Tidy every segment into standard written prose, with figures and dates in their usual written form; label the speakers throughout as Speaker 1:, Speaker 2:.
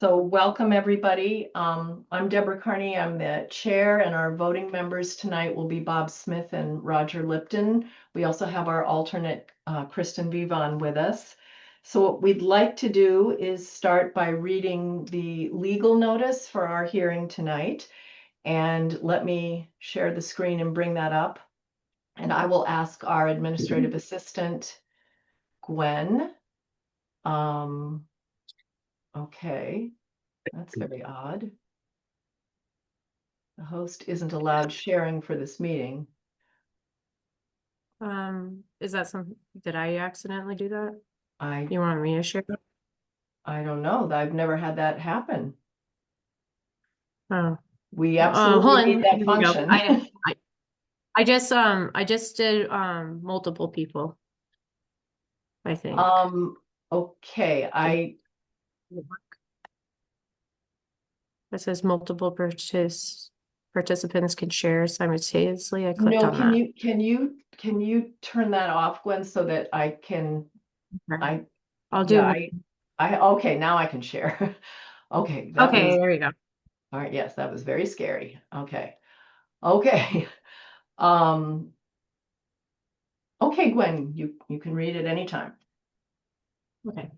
Speaker 1: So welcome, everybody. I'm Deborah Carney. I'm the chair, and our voting members tonight will be Bob Smith and Roger Lipton. We also have our alternate, Kristen Vivon, with us. So what we'd like to do is start by reading the legal notice for our hearing tonight. And let me share the screen and bring that up. And I will ask our administrative assistant, Gwen. Okay, that's very odd. The host isn't allowed sharing for this meeting.
Speaker 2: Is that did I accidentally do that?
Speaker 1: I
Speaker 2: You want me to share?
Speaker 1: I don't know. I've never had that happen.
Speaker 2: Oh,
Speaker 1: We
Speaker 2: hold
Speaker 1: absolutely need
Speaker 2: on.
Speaker 1: that
Speaker 2: Here we go.
Speaker 1: function.
Speaker 2: I just did multiple people, I think.
Speaker 1: Um, okay,
Speaker 2: Did
Speaker 1: I
Speaker 2: it work? It says multiple participants can share simultaneously. I clicked
Speaker 1: no,
Speaker 2: on that.
Speaker 1: can you turn that off, Gwen, so that I can
Speaker 2: Okay.
Speaker 1: I
Speaker 2: I'll
Speaker 1: yeah,
Speaker 2: do one.
Speaker 1: I okay, now I can share. Okay, that
Speaker 2: Okay,
Speaker 1: was
Speaker 2: there you go.
Speaker 1: all right, yes, that was very scary. Okay. Okay. Um, okay, Gwen, you can read at any time.
Speaker 2: Okay.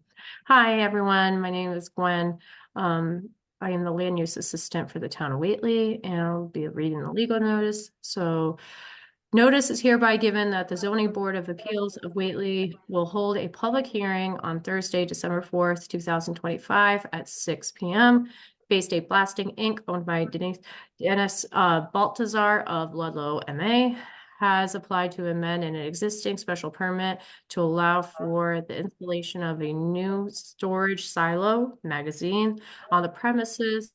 Speaker 2: Hi, everyone. My name is Gwen. I am the land use assistant for the town of Whately, and I'll be reading the legal notice. So notice is hereby given that the Zoning Board of Appeals of Whately will hold a public hearing on Thursday, December 4th, 2025 at 6 p.m. Bay State Blasting, Inc., owned by Dennis Baltazar of Ludlow, MA, has applied to amend an existing special permit to allow for the installation of a new storage silo magazine on the premises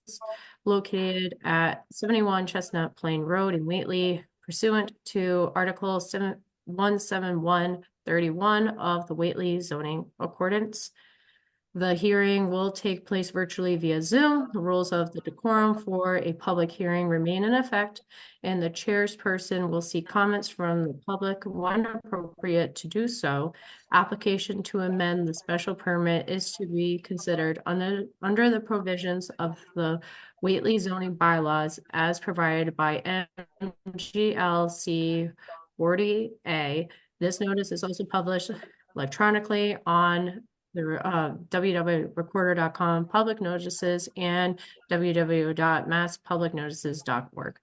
Speaker 2: located at 71 Chestnut Plain Road in Whately, pursuant to Article 17131 of the Whately zoning accordance. The hearing will take place virtually via Zoom. The rules of the decorum for a public hearing remain in effect, and the chairperson will seek comments from the public when appropriate to do so. Application to amend the special permit is to be considered under the provisions of the Whately zoning bylaws as provided by NGLC 40A. This notice is also published electronically on the www.recorder.com public notices and www.masspublicnotices.org.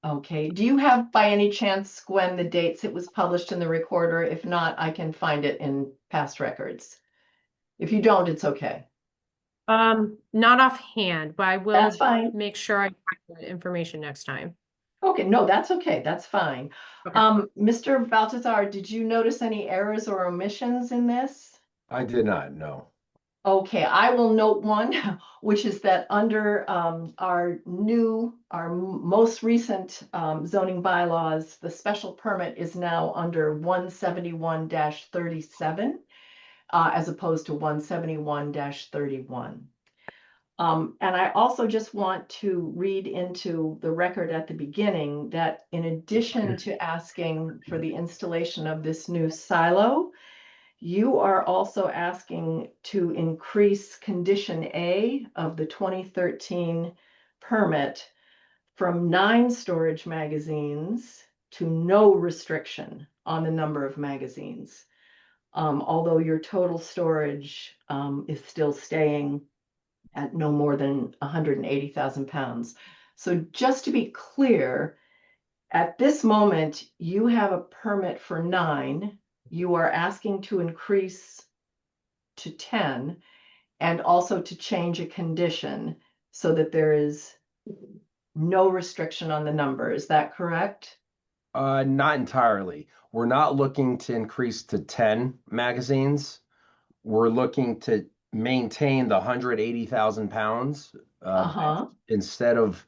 Speaker 1: Okay, do you have by any chance, Gwen, the dates it was published in the recorder? If not, I can find it in past records. If you don't, it's okay.
Speaker 2: Not offhand, but I
Speaker 1: That's
Speaker 2: will
Speaker 1: fine.
Speaker 2: make sure I have the information next time.
Speaker 1: Okay, no, that's okay. That's fine.
Speaker 2: Okay.
Speaker 1: Mr. Baltazar, did you notice any errors or omissions in this?
Speaker 3: I did not know.
Speaker 1: Okay, I will note one, which is that under our most recent zoning bylaws, the special permit is now under 171-37 as opposed to 171-31. And I also just want to read into the record at the beginning that in addition to asking for the installation of this new silo, you are also asking to increase condition A of the 2013 permit from 9 storage magazines to no restriction on the number of magazines. Although your total storage is still staying at no more than 180,000 pounds. So just to be clear, at this moment, you have a permit for 9. You are asking to increase to 10 and also to change a condition so that there is no restriction on the number. Is that correct?
Speaker 3: Not entirely. We're not looking to increase to 10 magazines. We're looking to maintain the 180,000 pounds.
Speaker 1: Uh-huh.
Speaker 3: Instead of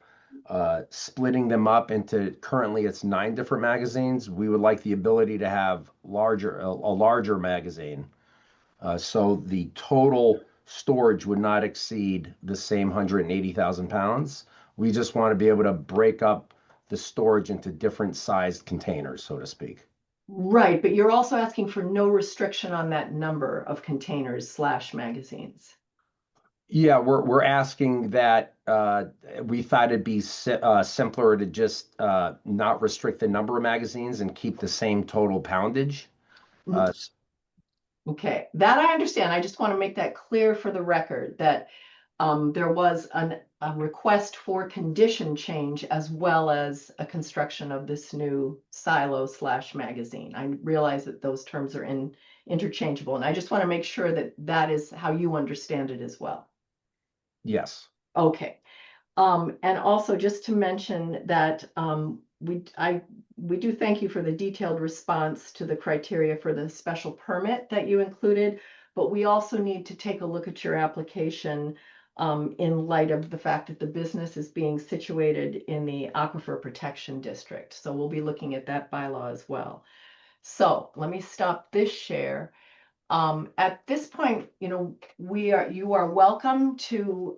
Speaker 3: splitting them up into currently it's 9 different magazines, we would like the ability to have a larger magazine. So the total storage would not exceed the same 180,000 pounds. We just want to be able to break up the storage into different sized containers, so to speak.
Speaker 1: Right, but you're also asking for no restriction on that number of containers/magazines.
Speaker 3: Yeah, we're asking that we thought it'd be simpler to just not restrict the number of magazines and keep the same total poundage.
Speaker 1: Mm,
Speaker 3: S-
Speaker 1: Okay, that I understand. I just want to make that clear for the record that there was a request for condition change as well as a construction of this new silo slash magazine. I realize that those terms are interchangeable, and I just want to make sure that that is how you understand it as well.
Speaker 3: yes.
Speaker 1: Okay. And also just to mention that we do thank you for the detailed response to the criteria for the special permit that you included, but we also need to take a look at your application in light of the fact that the business is being situated in the Aquifer Protection District. So we'll be looking at that bylaw as well. So let me stop this share. At this point, you are welcome to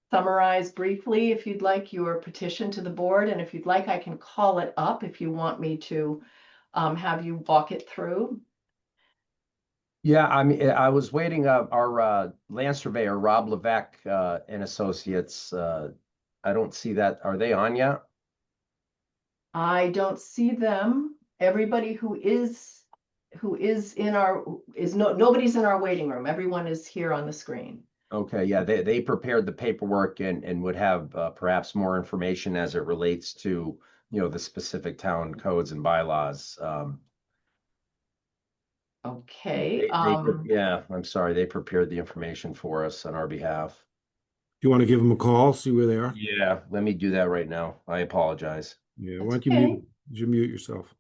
Speaker 1: summarize briefly, if you'd like, your petition to the board. And if you'd like, I can call it up if you want me to have you walk it through.
Speaker 3: Yeah, I mean, I was waiting. Our land surveyor, Rob Levesque, and Associates. I don't see that. Are they on yet?
Speaker 1: I don't see them. Everybody who is in our is no nobody's in our waiting room. Everyone is here on the screen.
Speaker 3: Okay, yeah, they prepared the paperwork and would have perhaps more information as it relates to, the specific town codes and bylaws.
Speaker 1: Okay.
Speaker 3: Yeah, I'm sorry, they prepared the information for us on our behalf.
Speaker 4: You want to give them a call, see where they are?
Speaker 3: Yeah, let me do that right now. I apologize.
Speaker 4: Yeah, why
Speaker 1: That's
Speaker 4: don't you
Speaker 1: okay.
Speaker 4: mute yourself?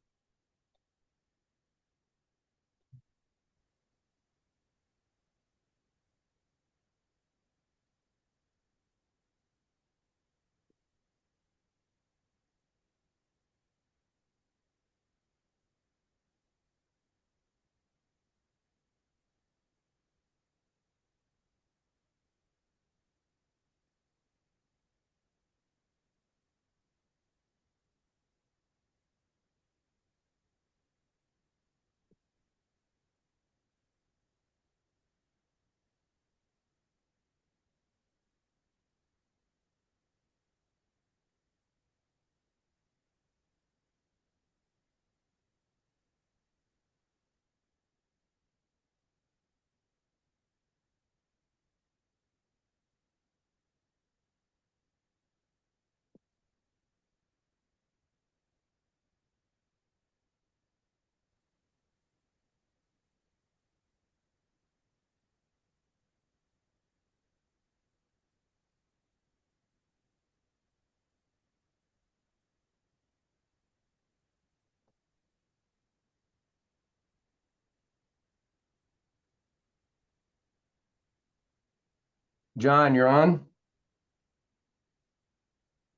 Speaker 3: John, you're on?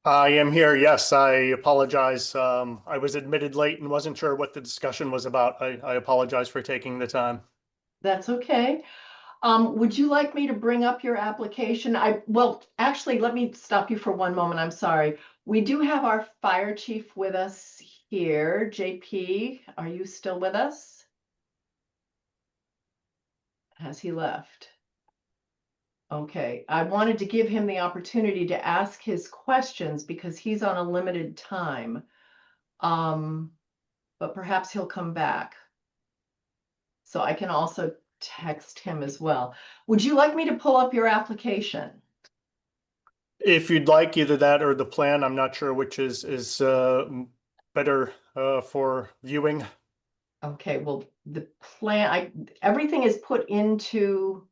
Speaker 5: I am here. Yes, I apologize. I was admitted late and wasn't sure what the discussion was about. I apologize for taking the time.
Speaker 1: That's okay. Would you like me to bring up your application? Well, actually, let me stop you for one moment. I'm sorry. We do have our fire chief with us here. JP, are you still with us? Has he left? Okay, I wanted to give him the opportunity to ask his questions because he's on a limited time. But perhaps he'll come back. So I can also text him as well. Would you like me to pull up your application?
Speaker 5: If you'd like either that or the plan, I'm not sure which is better for viewing.
Speaker 1: Okay, well, the plan, everything is put into,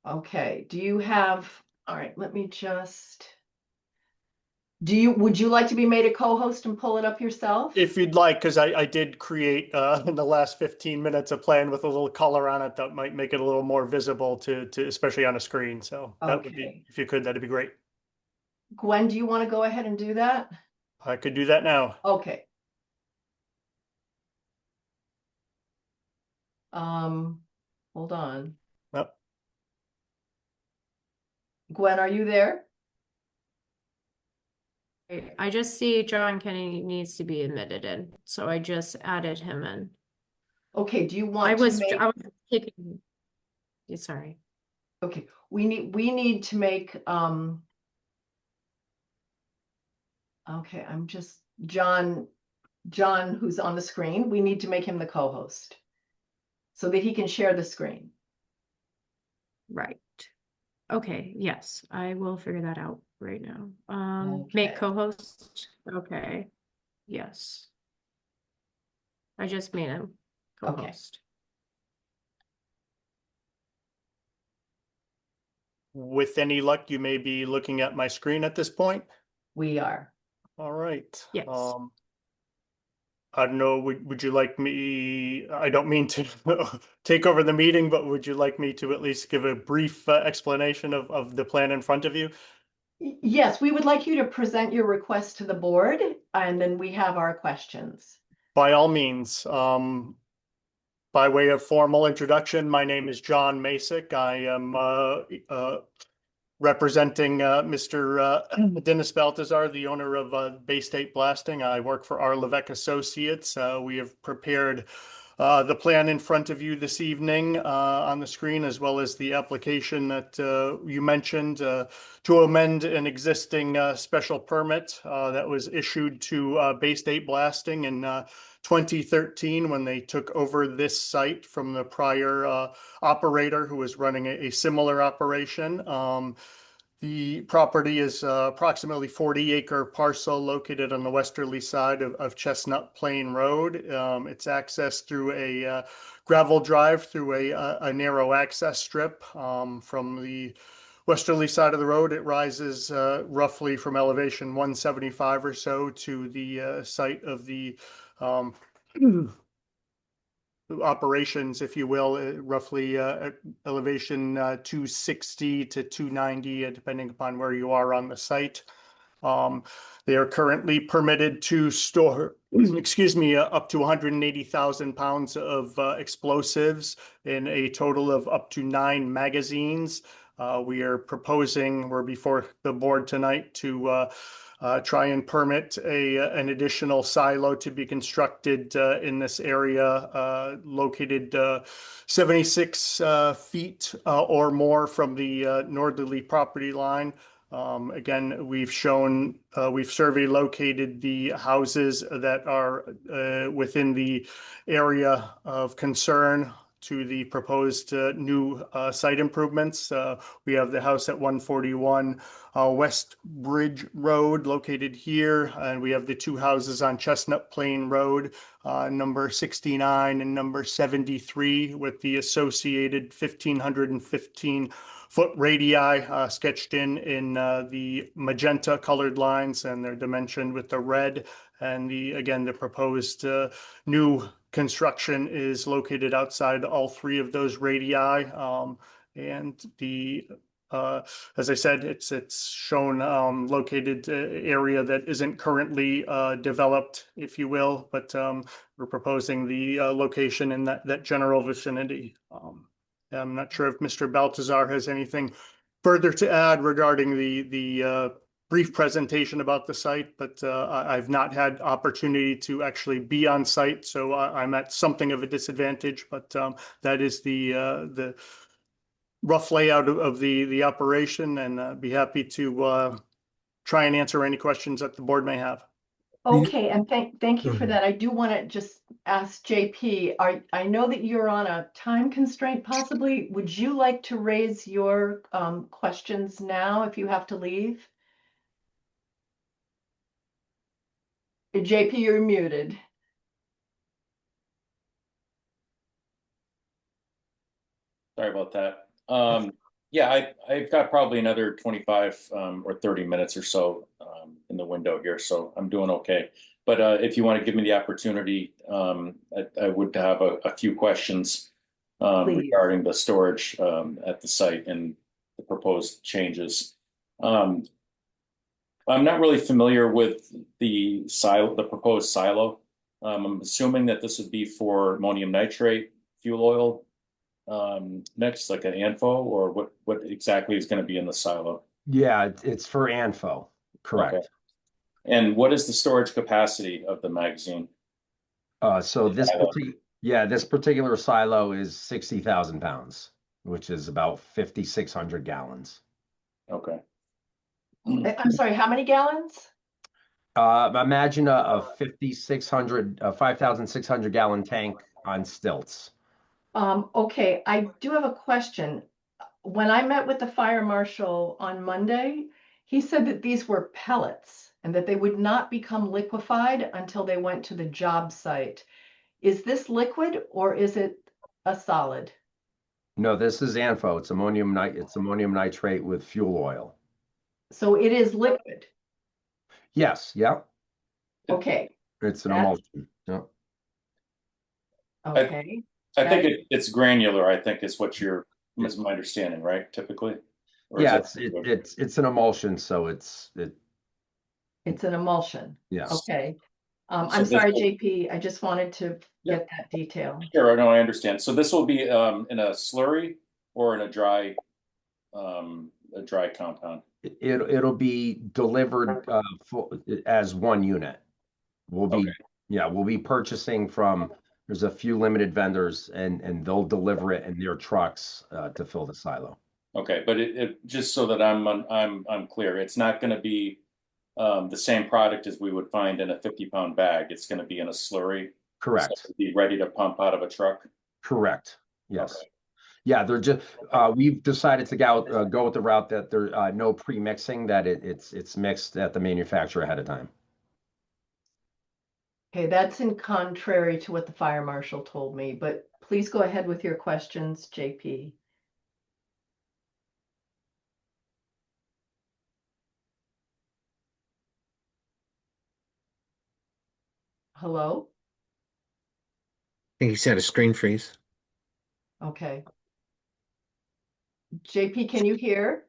Speaker 1: okay, do you have, all right, let me just, would you like to be made a co-host and pull it up yourself?
Speaker 5: If you'd like, because I did create in the last 15 minutes a plan with a little color on it that might make it a little more visible to especially on a screen. So that would be,
Speaker 1: Okay.
Speaker 5: if you could, that'd be great.
Speaker 1: Gwen, do you want to go ahead and do that?
Speaker 5: I could do that now.
Speaker 1: Okay. Hold on.
Speaker 5: Well,
Speaker 1: Gwen, are you there?
Speaker 2: I just see John Kenny needs to be admitted in, so I just added him in.
Speaker 1: Okay, do you
Speaker 2: I
Speaker 1: want to
Speaker 2: was
Speaker 1: make,
Speaker 2: I was taking, sorry.
Speaker 1: Okay, we need to make, okay, I'm just, John, who's on the screen, we need to make him the co-host so that he can share the screen.
Speaker 2: Right. Okay, yes, I will figure that out right now. Make
Speaker 1: Okay.
Speaker 2: co-host. Okay. Yes. I just made him
Speaker 1: Okay.
Speaker 2: co-host.
Speaker 5: With any luck, you may be looking at my screen at this point.
Speaker 1: We are.
Speaker 5: All right.
Speaker 2: Yes.
Speaker 5: I don't know, would you like me, I don't mean to take over the meeting, but would you like me to at least give a brief explanation of the plan in front of you?
Speaker 1: Yes, we would like you to present your request to the board, and then we have our questions.
Speaker 5: By all means, by way of formal introduction, my name is John Masick. I am representing Mr. Dennis Baltazar, the owner of Bay State Blasting. I work for R. Levesque Associates. We have prepared the plan in front of you this evening on the screen, as well as the application that you mentioned to amend an existing special permit that was issued to Bay State Blasting in 2013 when they took over this site from the prior operator who was running a similar operation. The property is approximately 40-acre parcel located on the westerly side of Chestnut Plain Road. It's accessed through a gravel drive through a narrow access strip from the westerly side of the road. It rises roughly from elevation 175 or so to the site of the operations, if you will, roughly at elevation 260 to 290, depending upon where you are on the site. They are currently permitted to store, excuse me, up to 180,000 pounds of explosives in a total of up to 9 magazines. We are proposing, we're before the board tonight to try and permit an additional silo to be constructed in this area, located 76 feet or more from the northerly property line. Again, we've survey located the houses that are within the area of concern to the proposed new site improvements. We have the house at 141 West Bridge Road located here, and we have the 2 houses on Chestnut Plain Road, number 69 and number 73, with the associated 1,515-foot radii sketched in the magenta colored lines, and they're dimensioned with the red. And again, the proposed new construction is located outside all 3 of those radii. And as I said, it's shown located area that isn't currently developed, if you will, but we're proposing the location in that general vicinity. I'm not sure if Mr. Baltazar has anything further to add regarding the brief presentation about the site, but I've not had opportunity to actually be on site, so I'm at something of a disadvantage, but that is the rough layout of the operation, and be happy to try and answer any questions that the board may have.
Speaker 1: Okay, and thank you
Speaker 4: Go
Speaker 1: for
Speaker 4: ahead.
Speaker 1: that. I do want to just ask JP, I know that you're on a time constraint possibly. Would you like to raise your questions now if you have to leave? JP, you're muted.
Speaker 6: Sorry about that. Yeah, I've got probably another 25 or 30 minutes or so in the window here, so I'm doing okay. But if you want to give me the opportunity, I would have a few questions regarding the storage at the site and the proposed changes. I'm not really familiar with the proposed silo. I'm assuming that this would be for ammonium nitrate, fuel oil, next, like an ANFO, or what exactly is going to be in the silo?
Speaker 3: Yeah, it's for ANFO, correct.
Speaker 6: Okay. And what is the storage capacity of the magazine?
Speaker 3: So this
Speaker 6: Silo.
Speaker 3: particular silo is 60,000 pounds. which is about 5,600 gallons.
Speaker 6: Okay.
Speaker 1: I'm sorry, how many gallons?
Speaker 3: Imagine a 5,600 gallon tank on stilts.
Speaker 1: Okay, I do have a question. When I met with the fire marshal on Monday, he said that these were pellets and that they would not become liquefied until they went to the job site. Is this liquid or is it a solid?
Speaker 3: No, this is ANFO. It's ammonium nitrate with fuel oil.
Speaker 1: So it is liquid.
Speaker 3: Yes, yeah,
Speaker 1: Okay,
Speaker 3: it's an
Speaker 1: that,
Speaker 3: emulsion. Yeah.
Speaker 1: okay.
Speaker 6: I think
Speaker 1: That-
Speaker 6: it's granular, I think is is my understanding, right? Typically? Or is
Speaker 3: Yeah,
Speaker 6: it-
Speaker 3: it's an emulsion, so
Speaker 1: It's an emulsion.
Speaker 3: yeah.
Speaker 1: Okay.
Speaker 6: So
Speaker 1: I'm
Speaker 6: this
Speaker 1: sorry,
Speaker 6: will-
Speaker 1: JP, I just wanted to
Speaker 6: Yeah.
Speaker 1: get that detail.
Speaker 6: Sure, no, I understand. So this will be in a slurry or in a dry compound?
Speaker 3: It'll be delivered as one unit.
Speaker 6: Okay.
Speaker 3: We'll be purchasing from, there's a few limited vendors and they'll deliver it in their trucks to fill the silo.
Speaker 6: Okay, but it just so that I'm clear, it's not going to be the same product as we would find in a 50-pound bag. It's going to be in a slurry.
Speaker 3: Correct.
Speaker 6: So it'll be ready to pump out of a truck.
Speaker 3: Correct. Yes.
Speaker 6: Okay.
Speaker 3: Yeah, they're just we've decided to go with the route that there no pre-mixing, that it's mixed at the manufacturer ahead of time.
Speaker 1: Okay, that's in contrary to what the fire marshal told me, but please go ahead with your questions, JP. Hello?
Speaker 7: I think he's had a screen freeze.
Speaker 1: Okay. JP, can you hear?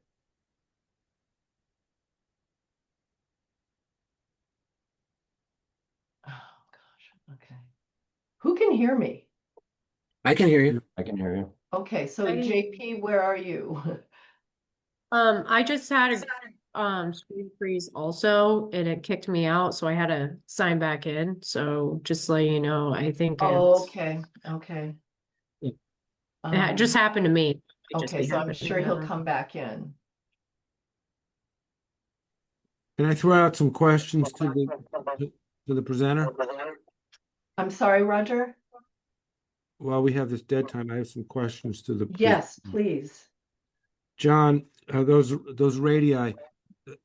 Speaker 1: Oh, gosh, okay. Who can hear me?
Speaker 7: I can hear you.
Speaker 3: I can hear you.
Speaker 1: Okay, so
Speaker 2: I can-
Speaker 1: JP, where are you?
Speaker 2: I just had a screen freeze also, and it kicked me out, so I had to sign back in. So just so you know, I think
Speaker 1: Okay, okay.
Speaker 2: it just happened to me. It might just
Speaker 1: Okay,
Speaker 2: be
Speaker 1: so I'm
Speaker 2: happening
Speaker 1: sure
Speaker 2: to
Speaker 1: he'll
Speaker 2: others.
Speaker 1: come back in.
Speaker 4: Can I throw out some questions to the presenter?
Speaker 1: I'm sorry, Roger?
Speaker 4: While we have this dead time, I have some questions to the
Speaker 1: Yes,
Speaker 4: presenter.
Speaker 1: please.
Speaker 4: John, those radii,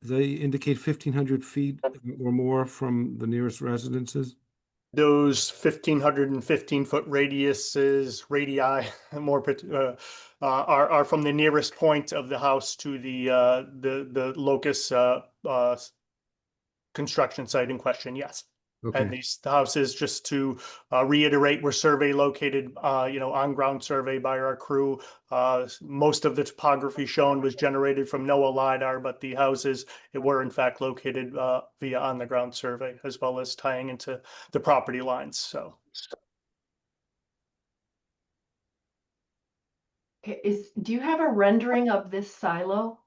Speaker 4: they indicate 1,500 feet or more from the nearest residences?
Speaker 5: Those 1,515-foot radii, more are from the nearest point of the house to the locus construction site in question. Yes. And
Speaker 4: Okay.
Speaker 5: the houses, just to reiterate, were survey located, on ground survey by our crew. Most of the topography shown was generated from NOAA LiDAR, but the houses were in fact located via on the ground survey, as well as tying into the property lines. So
Speaker 1: Okay, do you have a rendering of this silo?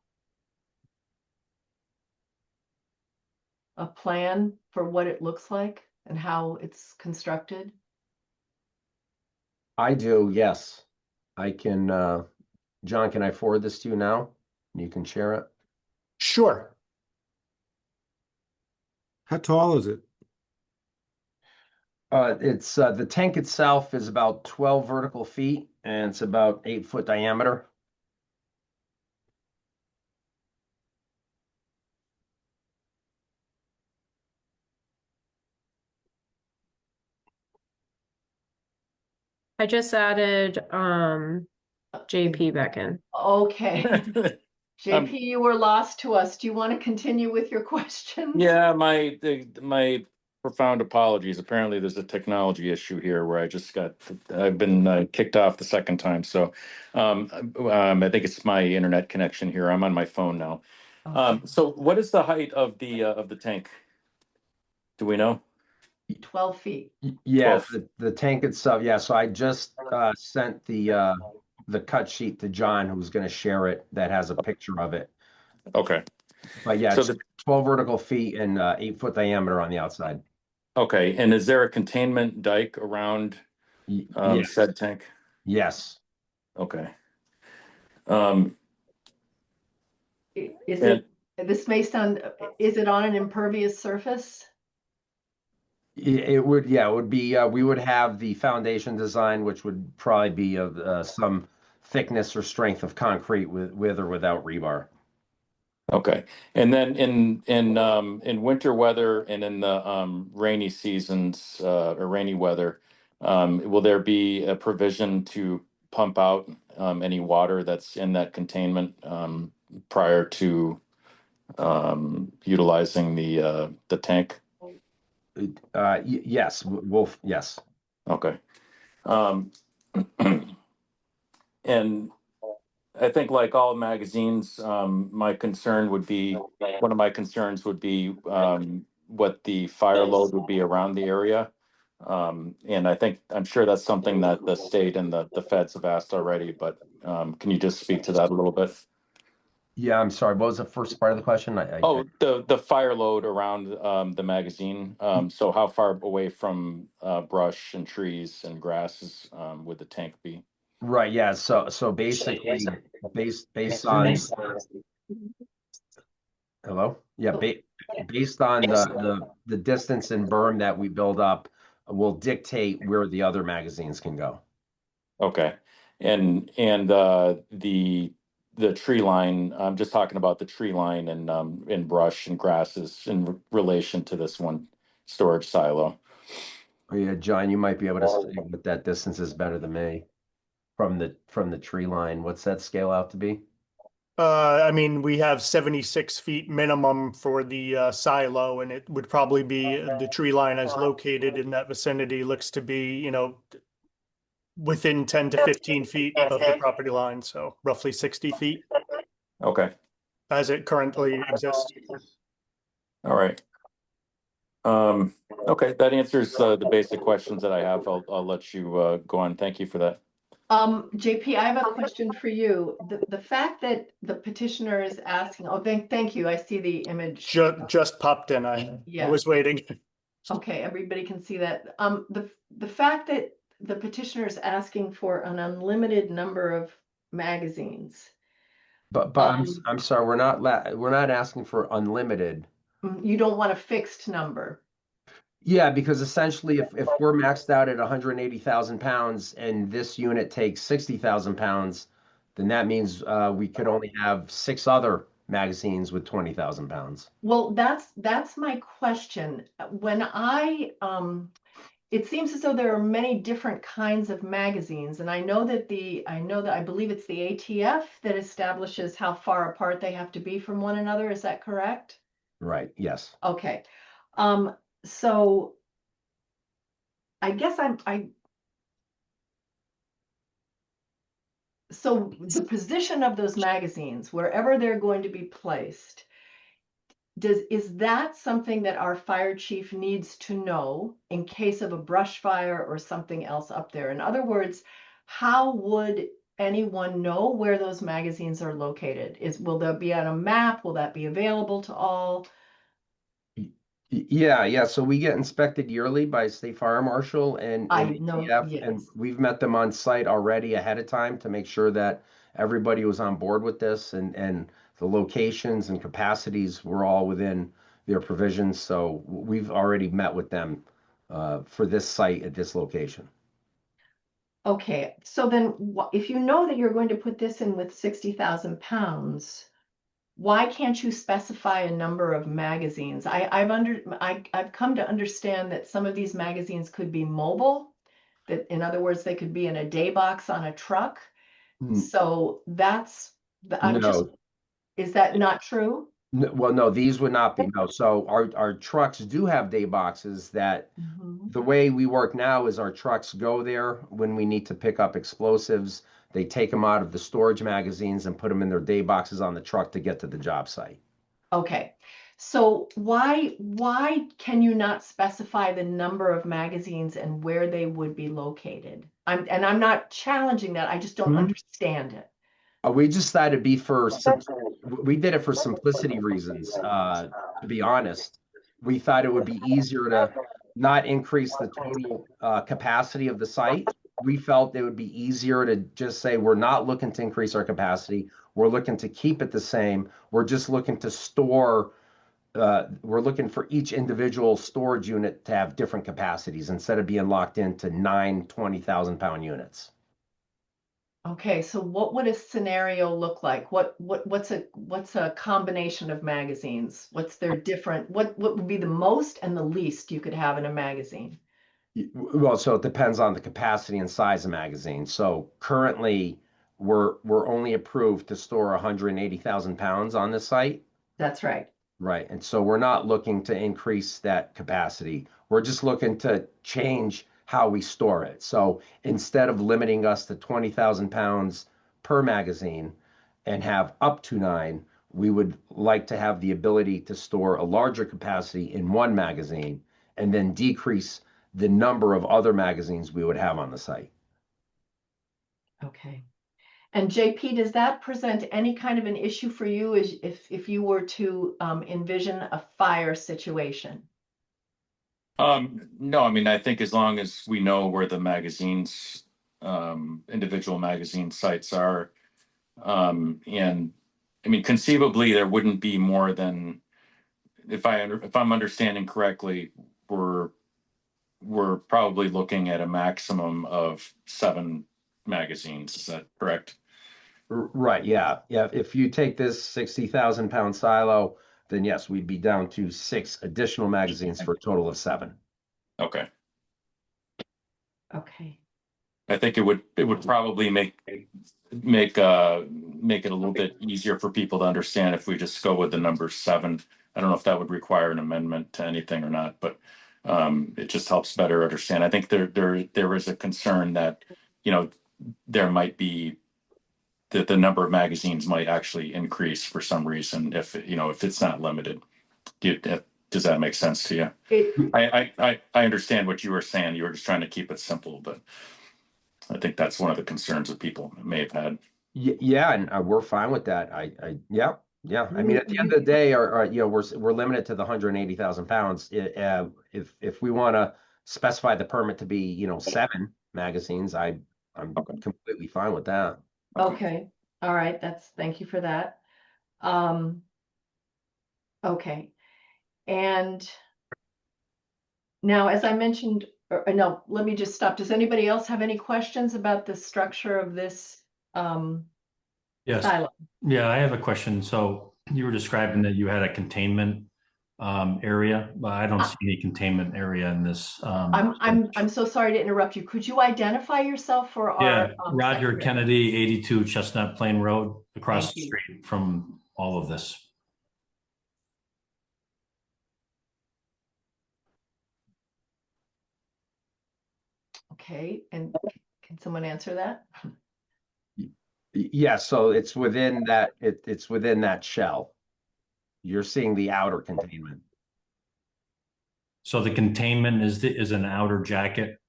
Speaker 1: A plan for what it looks like and how it's constructed?
Speaker 3: I do, yes. I can, John, can I forward this to you now? You can share it.
Speaker 5: sure.
Speaker 4: How tall is it?
Speaker 3: It's the tank itself is about 12 vertical feet and it's about 8-foot diameter.
Speaker 2: I just added JP back in.
Speaker 1: Okay.
Speaker 6: Um,
Speaker 1: JP, you were lost to us. Do you want to continue with your questions?
Speaker 6: Yeah, my profound apologies. Apparently, there's a technology issue here where I've been kicked off the second time. So, I think it's my internet connection here. I'm on my phone now.
Speaker 1: Okay.
Speaker 6: So what is the height of the tank? Do we know?
Speaker 1: 12 feet.
Speaker 3: Yeah,
Speaker 6: 12.
Speaker 3: the tank itself. Yeah, so I just sent the cut sheet to John, who's going to share it, that has a picture of it.
Speaker 6: Okay.
Speaker 3: But yeah,
Speaker 6: So
Speaker 3: it's 12 vertical feet and 8-foot diameter on the outside.
Speaker 6: okay. And is there a containment dike around
Speaker 3: Yes,
Speaker 6: said tank?
Speaker 3: yes.
Speaker 6: Okay.
Speaker 1: Is
Speaker 6: And-
Speaker 1: it, this may sound, is it on an impervious surface?
Speaker 3: It would, yeah, it would be, we would have the foundation design, which would probably be of some thickness or strength of concrete with or without rebar.
Speaker 6: Okay, and then in winter weather and in the rainy seasons or rainy weather, will there be a provision to pump out any water that's in that containment prior to utilizing the tank?
Speaker 3: Yes, yes.
Speaker 6: Okay. Um, and I think like all magazines, my concern would be, one of my concerns would be what the fire load would be around the area. And I'm sure that's something that the state and the feds have asked already, but can you just speak to that a little bit?
Speaker 3: Yeah, I'm sorry. What was the first part of the question?
Speaker 6: Oh, the fire load around the magazine. So how far away from brush and trees and grasses would the tank be?
Speaker 3: Right, yeah. So basically, based on hello, yeah, based on the distance and berm that we build up, will dictate where the other magazines can go.
Speaker 6: Okay, and the tree line. I'm just talking about the tree line and brush and grasses in relation to this one storage silo.
Speaker 3: Oh, yeah, John, you might be able to say what that distance is better than me from the tree line. What's that scale out to be?
Speaker 5: I mean, we have 76 feet minimum for the silo, and it would probably be the tree line is located in that vicinity, looks to be, within 10 to 15 feet of the property line, so roughly 60 feet
Speaker 6: Okay,
Speaker 5: as it currently exists.
Speaker 6: all right. Okay, that answers the basic questions that I have. I'll let you go on. Thank you for that.
Speaker 1: JP, I have a question for you. The fact that the petitioner is asking, oh, thank you. I see the image.
Speaker 5: Just popped in. I
Speaker 1: Yeah.
Speaker 5: was waiting.
Speaker 1: Okay, everybody can see that. The fact that the petitioner is asking for an unlimited number of magazines.
Speaker 3: But I'm sorry, we're not asking for unlimited.
Speaker 1: You don't want a fixed number.
Speaker 3: Yeah, because essentially, if we're maxed out at 180,000 pounds and this unit takes 60,000 pounds, then that means we could only have 6 other magazines with 20,000 pounds.
Speaker 1: Well, that's my question. When it seems as though there are many different kinds of magazines, and I know that I believe it's the ATF that establishes how far apart they have to be from one another. Is that correct?
Speaker 3: Right, yes.
Speaker 1: Okay. So I guess so the position of those magazines, wherever they're going to be placed, is that something that our fire chief needs to know in case of a brush fire or something else up there? In other words, how would anyone know where those magazines are located? Will there be on a map? Will that be available to all?
Speaker 3: Yeah. So we get inspected yearly by state fire marshal and
Speaker 1: I know,
Speaker 3: ATF, and
Speaker 1: yes.
Speaker 3: we've met them on site already ahead of time to make sure that everybody was on board with this and the locations and capacities were all within their provisions. So we've already met with them for this site at this location.
Speaker 1: Okay, so then if you know that you're going to put this in with 60,000 pounds, why can't you specify a number of magazines? I've come to understand that some of these magazines could be mobile, that in other words, they could be in a day box on a truck. So
Speaker 3: No,
Speaker 1: is that not true?
Speaker 3: well, no, these would not be. No. So our trucks do have day boxes that
Speaker 1: Mhm.
Speaker 3: the way we work now is our trucks go there when we need to pick up explosives. They take them out of the storage magazines and put them in their day boxes on the truck to get to the job site.
Speaker 1: Okay, so why can you not specify the number of magazines and where they would be located? I'm not challenging that. I just don't understand it.
Speaker 3: We just thought it'd be we did it for simplicity reasons. To be honest, we thought it would be easier to not increase the total capacity of the site we felt it would be easier to just say, we're not looking to increase our capacity. We're looking to keep it the same. We're just looking to store, we're looking for each individual storage unit to have different capacities instead of being locked into 20,000 pound units.
Speaker 1: Okay, so what would a scenario look like? What's a combination of magazines? What's their different, what would be the most and the least you could have in a magazine?
Speaker 3: Well, so it depends on the capacity and size of magazine. So currently, we're only approved to store 180,000 pounds on this site.
Speaker 1: That's right.
Speaker 3: Right. And so we're not looking to increase that capacity. We're just looking to change how we store it. So instead of limiting us to 20,000 pounds per magazine and have up to 9, we would like to have the ability to store a larger capacity in one magazine and then decrease the number of other magazines we would have on the site.
Speaker 1: Okay. And JP, does that present any kind of an issue for you if you were to envision a fire situation?
Speaker 6: No, I mean, I think as long as we know where the magazines, individual magazine sites are, and I mean, conceivably there wouldn't be more than, if I'm understanding correctly, we're probably looking at a maximum of 7 magazines. Is that correct?
Speaker 3: Right. Yeah. Yeah. If you take this 60,000 pound silo, then yes, we'd be down to 6 additional magazines for a total of 7.
Speaker 6: Okay.
Speaker 1: Okay.
Speaker 6: I think it would probably make it a little bit easier for people to understand if we just go with the number 7. I don't know if that would require an amendment to anything or not, but it just helps better understand. I think there is a concern that, you know, there might be that the number of magazines might actually increase for some reason if, you know, if it's not limited. Does that make sense to you? I understand what you were saying. You were just trying to keep it simple, but I think that's one of the concerns that people may have had.
Speaker 3: Yeah, and we're fine with that. Yeah, yeah. I mean, at the end of the day, you know, we're limited to the 180,000 pounds. If we want to specify the permit to be, you know, 7 magazines, I'm completely fine with that.
Speaker 1: Okay. All right. Thank you for that. Okay. And now, as I mentioned, no, let me just stop. Does anybody else have any questions about the structure of this
Speaker 8: Yes.
Speaker 1: silo?
Speaker 8: Yeah, I have a question. So you were describing that you had a containment area, but I don't see any containment area in this.
Speaker 1: I'm so sorry to interrupt you. Could you identify yourself for
Speaker 8: Yeah,
Speaker 1: our
Speaker 8: Roger
Speaker 1: secretary?
Speaker 8: Kennedy, 82 Chestnut Plain Road, across
Speaker 1: Thank
Speaker 8: the
Speaker 1: you.
Speaker 8: street from all of this.
Speaker 1: Okay, and can someone answer that?
Speaker 3: Yeah, so it's within that it's within that shell. You're seeing the outer containment.
Speaker 8: So the containment is an outer jacket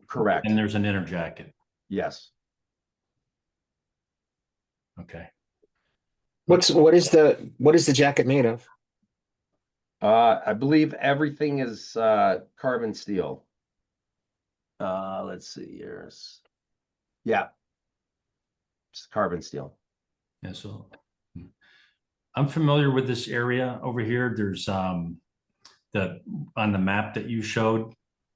Speaker 3: Correct.
Speaker 8: and there's an inner jacket.
Speaker 3: Yes.
Speaker 8: Okay.
Speaker 7: What is the jacket made of?
Speaker 3: I believe everything is carbon steel. Let's see here. Yeah. It's carbon steel.
Speaker 8: Yeah, so I'm familiar with this area over here. There's on the map that you showed,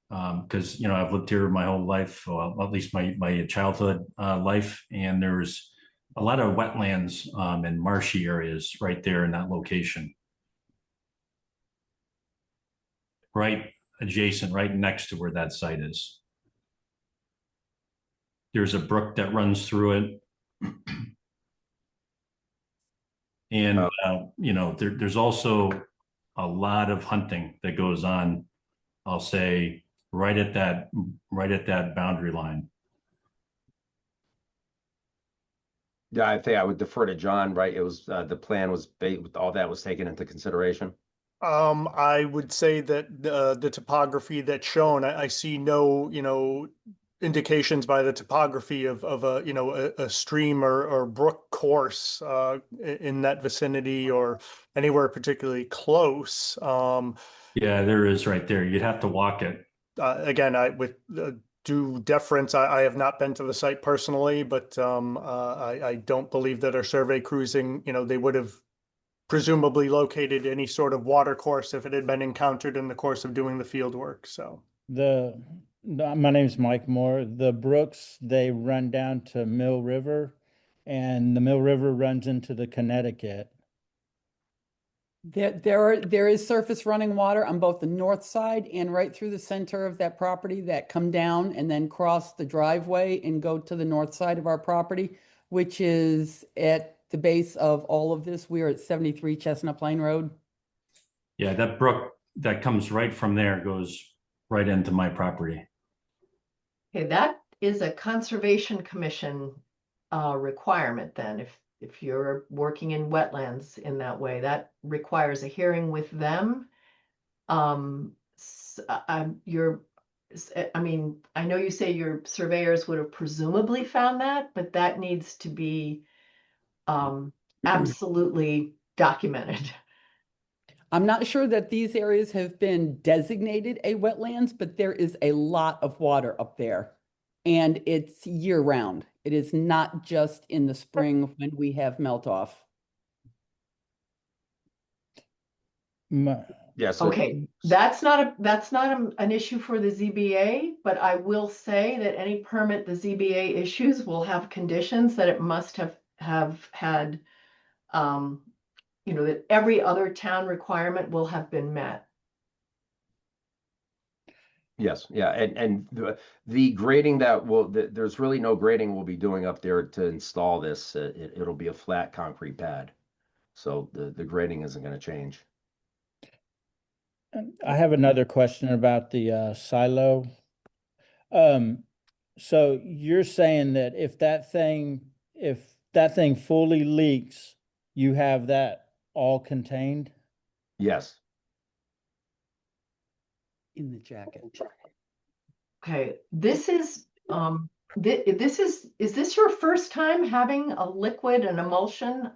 Speaker 8: because you know I've lived here my whole life, well, at least my childhood life, and there's a lot of wetlands and marshy areas right there in that location, right adjacent, right next to where that site is. There's a brook that runs through it. And you know, there's also a lot of hunting that goes on, I'll say, right at that boundary line.
Speaker 3: Yeah, I think I would defer to John, right? It was the plan was all that was taken into consideration.
Speaker 5: I would say that the topography that's shown, I see no, you know, indications by the topography of a, you know, a stream or brook course in that vicinity or anywhere particularly close.
Speaker 8: Yeah, there is right there. You'd have to walk it.
Speaker 5: Again, with due deference, I have not been to the site personally, but I don't believe that our survey cruising, they would have presumably located any sort of water course if it had been encountered in the course of doing the field work. So
Speaker 9: My name's Mike Moore. The brooks, they run down to Mill River, and the Mill River runs into the Connecticut.
Speaker 10: There is surface running water on both the north side and right through the center of that property that come down and then cross the driveway and go to the north side of our property, which is at the base of all of this. We are at 73 Chestnut Plain Road.
Speaker 8: Yeah, that brook that comes right from there goes right into my property.
Speaker 1: Okay, that is a Conservation Commission requirement then. If you're working in wetlands in that way, that requires a hearing with them. I mean, I know you say your surveyors would have presumably found that, but that needs to be absolutely documented.
Speaker 10: I'm not sure that these areas have been designated a wetlands, but there is a lot of water up there. And it's year round. It is not just in the spring when we have melt off.
Speaker 3: Yeah, so
Speaker 1: Okay, that's not an issue for the ZBA, but I will say that any permit the ZBA issues will have conditions that it must have had, that every other town requirement will have been met.
Speaker 3: yes, yeah, and the grading there's really no grading we'll be doing up there to install this. It'll be a flat concrete pad. So the grading isn't going to change.
Speaker 9: I have another question about the silo. So you're saying that if that thing fully leaks, you have that all contained?
Speaker 3: Yes.
Speaker 10: In the jacket.
Speaker 1: Okay, this is is this your first time having a liquid and emulsion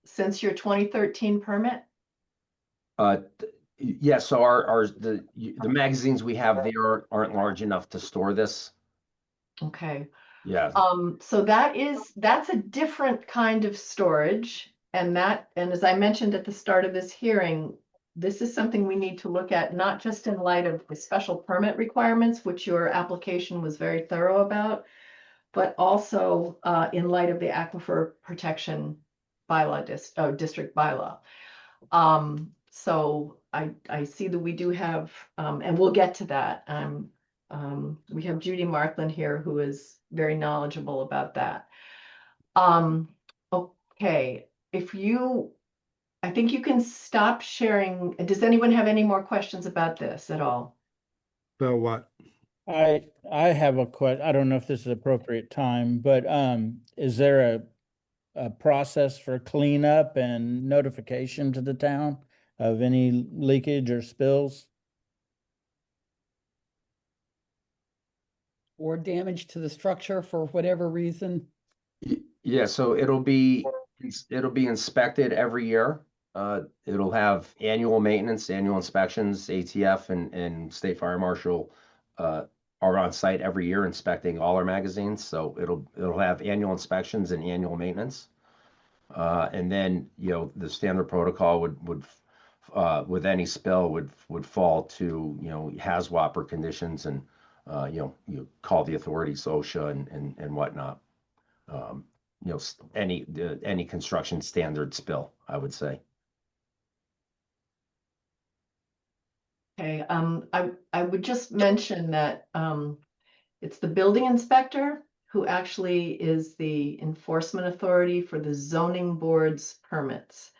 Speaker 1: since your 2013 permit?
Speaker 3: Yeah, so the magazines we have there aren't large enough to store this.
Speaker 1: Okay.
Speaker 3: Yeah.
Speaker 1: So that's a different kind of storage, and as I mentioned at the start of this hearing, this is something we need to look at, not just in light of the special permit requirements, which your application was very thorough about, but also in light of the aquifer protection bylaw district bylaw. So I see that we do have, and we'll get to that. We have Judy Markland here who is very knowledgeable about that. Okay, I think you can stop sharing. Does anyone have any more questions about this at all?
Speaker 4: About what?
Speaker 9: I have a question. I don't know if this is appropriate time, but is there a process for cleanup and notification to the town of any leakage or spills?
Speaker 10: Or damage to the structure for whatever reason?
Speaker 3: Yeah, so it'll be inspected every year. It'll have annual maintenance, annual inspections. ATF and State Fire Marshal are on site every year inspecting all our magazines. So it'll have annual inspections and annual maintenance. And then, the standard protocol would with any spill would fall to, HAZWOPER conditions, and you call the authorities, OSHA and whatnot. Any construction standard spill, I would say.
Speaker 1: Okay, I would just mention that it's the building inspector who actually is the enforcement authority for the zoning board's permits.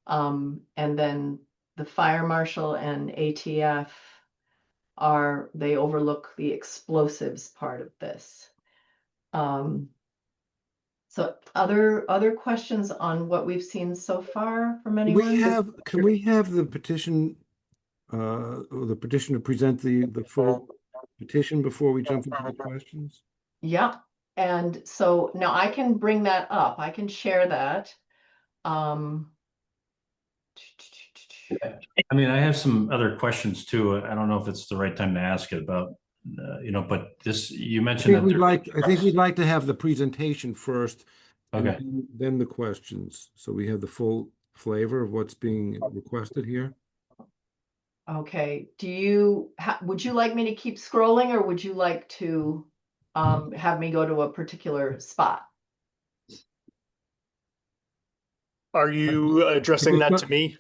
Speaker 1: And then the fire marshal and ATF they overlook the explosives part of this. So other questions on what we've seen so far from anyone?
Speaker 4: Can we have the petition, or the petitioner present the full petition before we jump into the questions?
Speaker 1: Yeah, and so now I can bring that up. I can share that.
Speaker 8: I mean, I have some other questions too. I don't know if it's the right time to ask it about but this, you
Speaker 4: I
Speaker 8: mentioned
Speaker 4: think
Speaker 8: that.
Speaker 4: I think we'd like to have the presentation first. and
Speaker 8: Okay.
Speaker 4: then the questions, so we have the full flavor of what's being requested here.
Speaker 1: Okay, would you like me to keep scrolling, or would you like to have me go to a particular spot?
Speaker 5: Are you addressing that to me?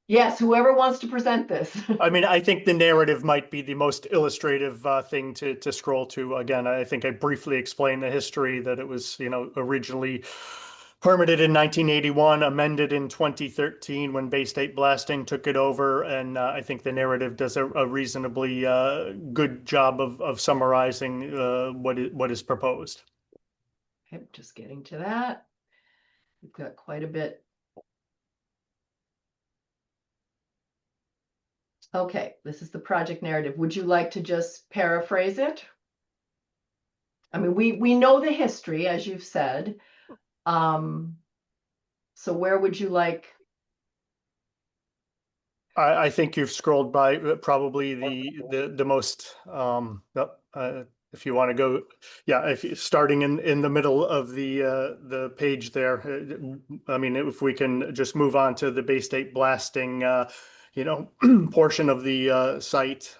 Speaker 1: Yes, whoever wants to present this.
Speaker 5: I mean, I think the narrative might be the most illustrative thing to scroll to. Again, I think I briefly explained the history, that it was, originally permitted in 1981, amended in 2013 when Bay State Blasting took it over. And I think the narrative does a reasonably good job of summarizing what is proposed.
Speaker 1: Okay, just getting to that. We've got quite a bit. Okay, this is the project narrative. Would you like to just paraphrase it? I mean, we know the history, as you've said. So where would you like?
Speaker 5: I think you've scrolled by probably the most if you want to go, yeah, if you, starting in the middle of the page there. I mean, if we can just move on to the Bay State Blasting portion of the site.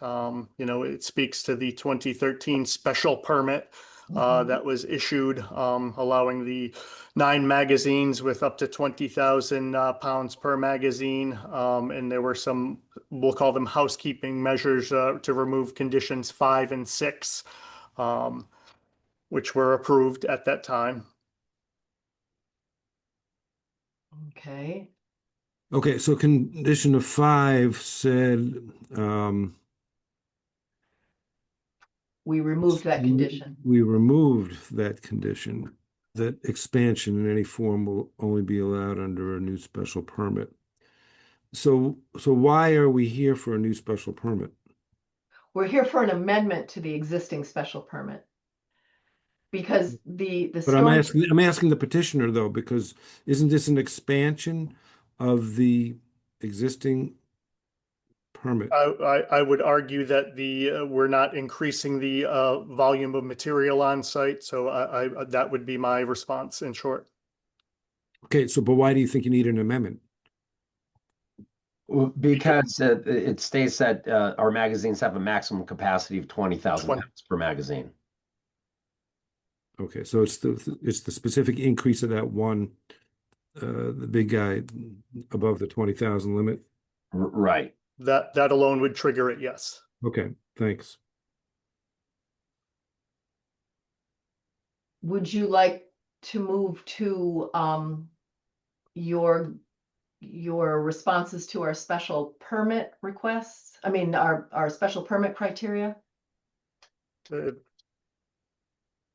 Speaker 5: It speaks to the 2013 special permit that was issued, allowing the 9 magazines with up to 20,000 pounds per magazine. And there were some, we'll call them housekeeping measures to remove conditions 5 and 6, which were approved at that time.
Speaker 1: Okay.
Speaker 4: Okay, so condition of 5 said
Speaker 1: We removed that condition.
Speaker 4: we removed that condition, that expansion in any form will only be allowed under a new special permit. So why are we here for a new special permit?
Speaker 1: We're here for an amendment to the existing special permit. Because the
Speaker 4: But I'm
Speaker 1: storm.
Speaker 4: asking the petitioner though, because isn't this an expansion of the existing permit?
Speaker 5: I would argue that we're not increasing the volume of material on site, so I that would be my response in short.
Speaker 4: Okay, so but why do you think you need an amendment?
Speaker 3: Well, because it states that our magazines have a maximum capacity of 20,000 pounds per magazine.
Speaker 4: Okay, so it's the specific increase of that one, the big guy above the 20,000 limit.
Speaker 3: Right.
Speaker 5: That alone would trigger it, yes.
Speaker 4: Okay, thanks.
Speaker 1: Would you like to move to your responses to our special permit requests? I mean, our special permit criteria?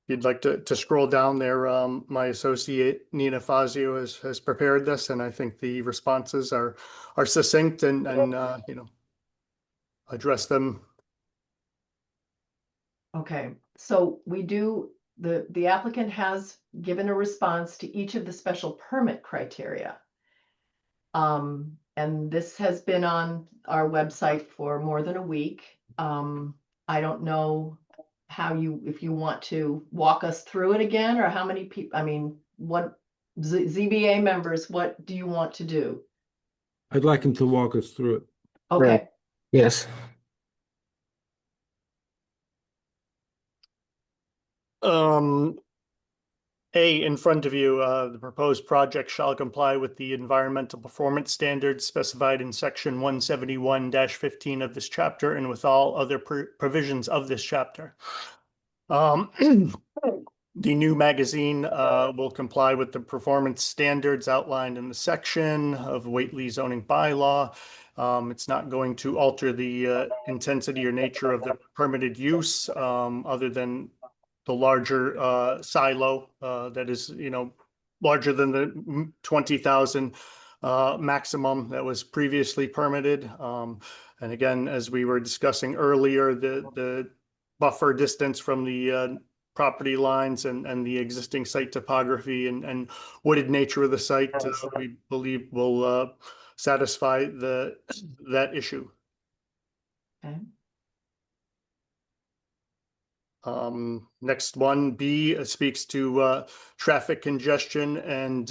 Speaker 5: You'd like to scroll down there, my associate Nina Fazio has prepared this, and I think the responses are succinct and address them.
Speaker 1: Okay, so we do, the applicant has given a response to each of the special permit criteria. And this has been on our website for more than a week. I don't know if you want to walk us through it again, or how many people, I mean, what ZBA members, what do you want to do?
Speaker 4: I'd like him to walk us through it.
Speaker 1: Okay,
Speaker 7: Yes.
Speaker 5: In front of you, the proposed project shall comply with the environmental performance standards specified in section 171-15 of this chapter and with all other provisions of this chapter. The new magazine will comply with the performance standards outlined in the section of Whately zoning bylaw. It's not going to alter the intensity or nature of the permitted use, other than the larger silo that is, larger than the 20,000 maximum that was previously permitted. And again, as we were discussing earlier, the buffer distance from the property lines and the existing site topography and wooded nature of the site, we believe will satisfy that issue.
Speaker 1: okay.
Speaker 5: Next one, B, speaks to traffic congestion and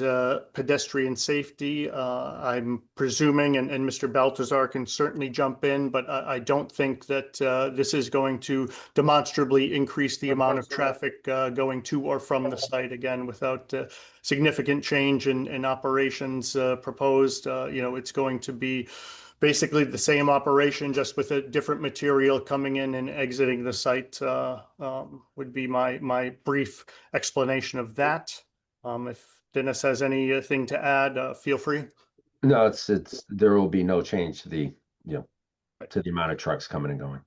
Speaker 5: pedestrian safety. I'm presuming, and Mr. Baltazar can certainly jump in, but I don't think that this is going to demonstrably increase the amount of traffic going to or from the site, again, without significant change in operations proposed. It's going to be basically the same operation, just with a different material coming in and exiting the site, would be my brief explanation of that. If Dennis has anything to add, feel free.
Speaker 3: No, there will be no change to the amount of trucks coming and going.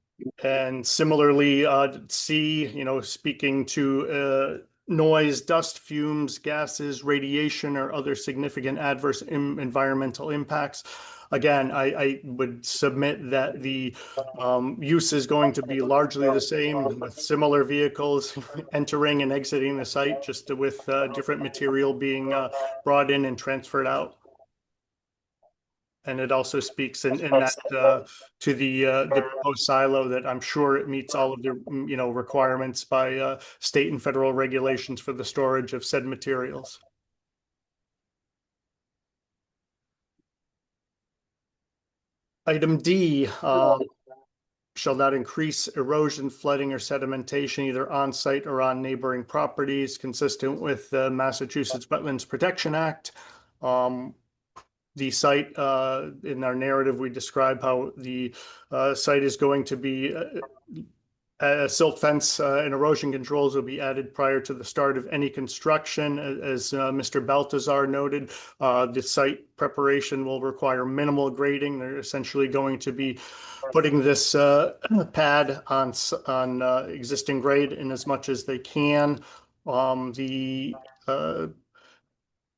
Speaker 5: And similarly, C, speaking to noise, dust, fumes, gases, radiation, or other significant adverse environmental impacts. Again, I would submit that the use is going to be largely the same, with similar vehicles entering and exiting the site, just with different material being brought in and transferred out. And it also speaks in that to the proposed silo, that I'm sure it meets all of the requirements by state and federal regulations for the storage of said materials. Item D, shall not increase erosion, flooding, or sedimentation either on site or on neighboring properties, consistent with the Massachusetts Wetlands Protection Act. The site, in our narrative, we describe how the site is going to be a silt fence and erosion controls will be added prior to the start of any construction. As Mr. Baltazar noted, the site preparation will require minimal grading. They're essentially going to be putting this pad on existing grade in as much as they can.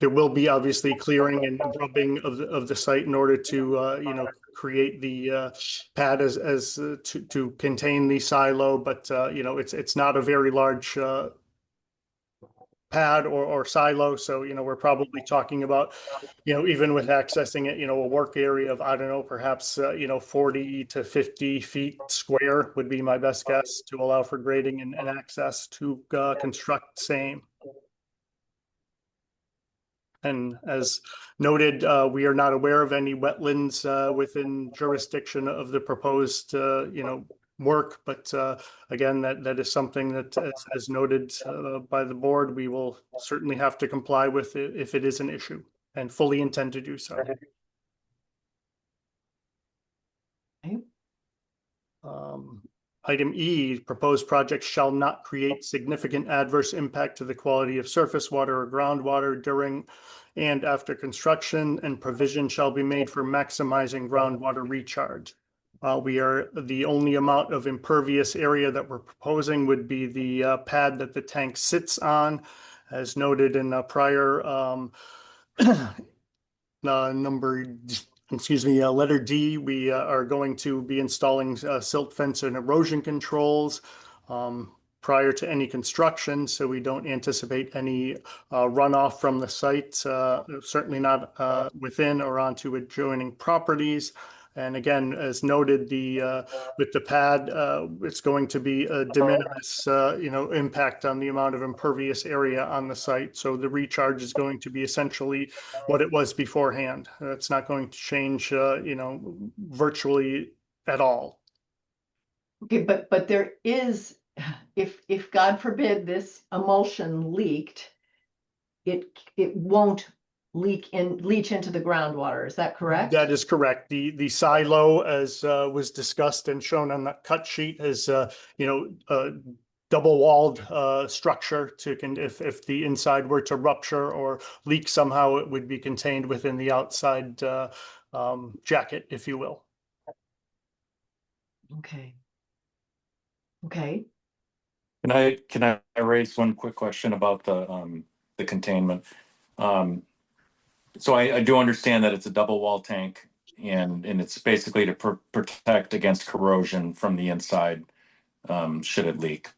Speaker 5: There will be obviously clearing and grubbing of the site in order to create the pad as to contain the silo, but it's not a very large pad or silo, so we're probably talking about even with accessing it, a work area of, I don't know, perhaps 40 to 50 feet square would be my best guess, to allow for grading and access to construct same. And as noted, we are not aware of any wetlands within jurisdiction of the proposed, work. But again, that is something that, as noted by the board, we will certainly have to comply with if it is an issue, and fully intend to do so.
Speaker 1: Okay.
Speaker 5: Item E, proposed project shall not create significant adverse impact to the quality of surface water or groundwater during and after construction, and provision shall be made for maximizing groundwater recharge. The only amount of impervious area that we're proposing would be the pad that the tank sits on, as noted in a prior letter D. We are going to be installing silt fence and erosion controls prior to any construction, so we don't anticipate any runoff from the site, certainly not within or onto adjoining properties. And again, as noted, with the pad, it's going to be a de minimis, impact on the amount of impervious area on the site. So the recharge is going to be essentially what it was beforehand. It's not going to change, virtually at all.
Speaker 1: Okay, but there is, if God forbid this emulsion leaked, it won't leach into the groundwater. Is that correct?
Speaker 5: That is correct. The silo, as was discussed and shown on that cut sheet, is double-walled structure if the inside were to rupture or leak somehow, it would be contained within the outside jacket, if you will.
Speaker 1: Okay. Okay.
Speaker 6: Can I raise one quick question about the containment? So I do understand that it's a double wall tank, and it's basically to protect against corrosion from the inside, should it leak.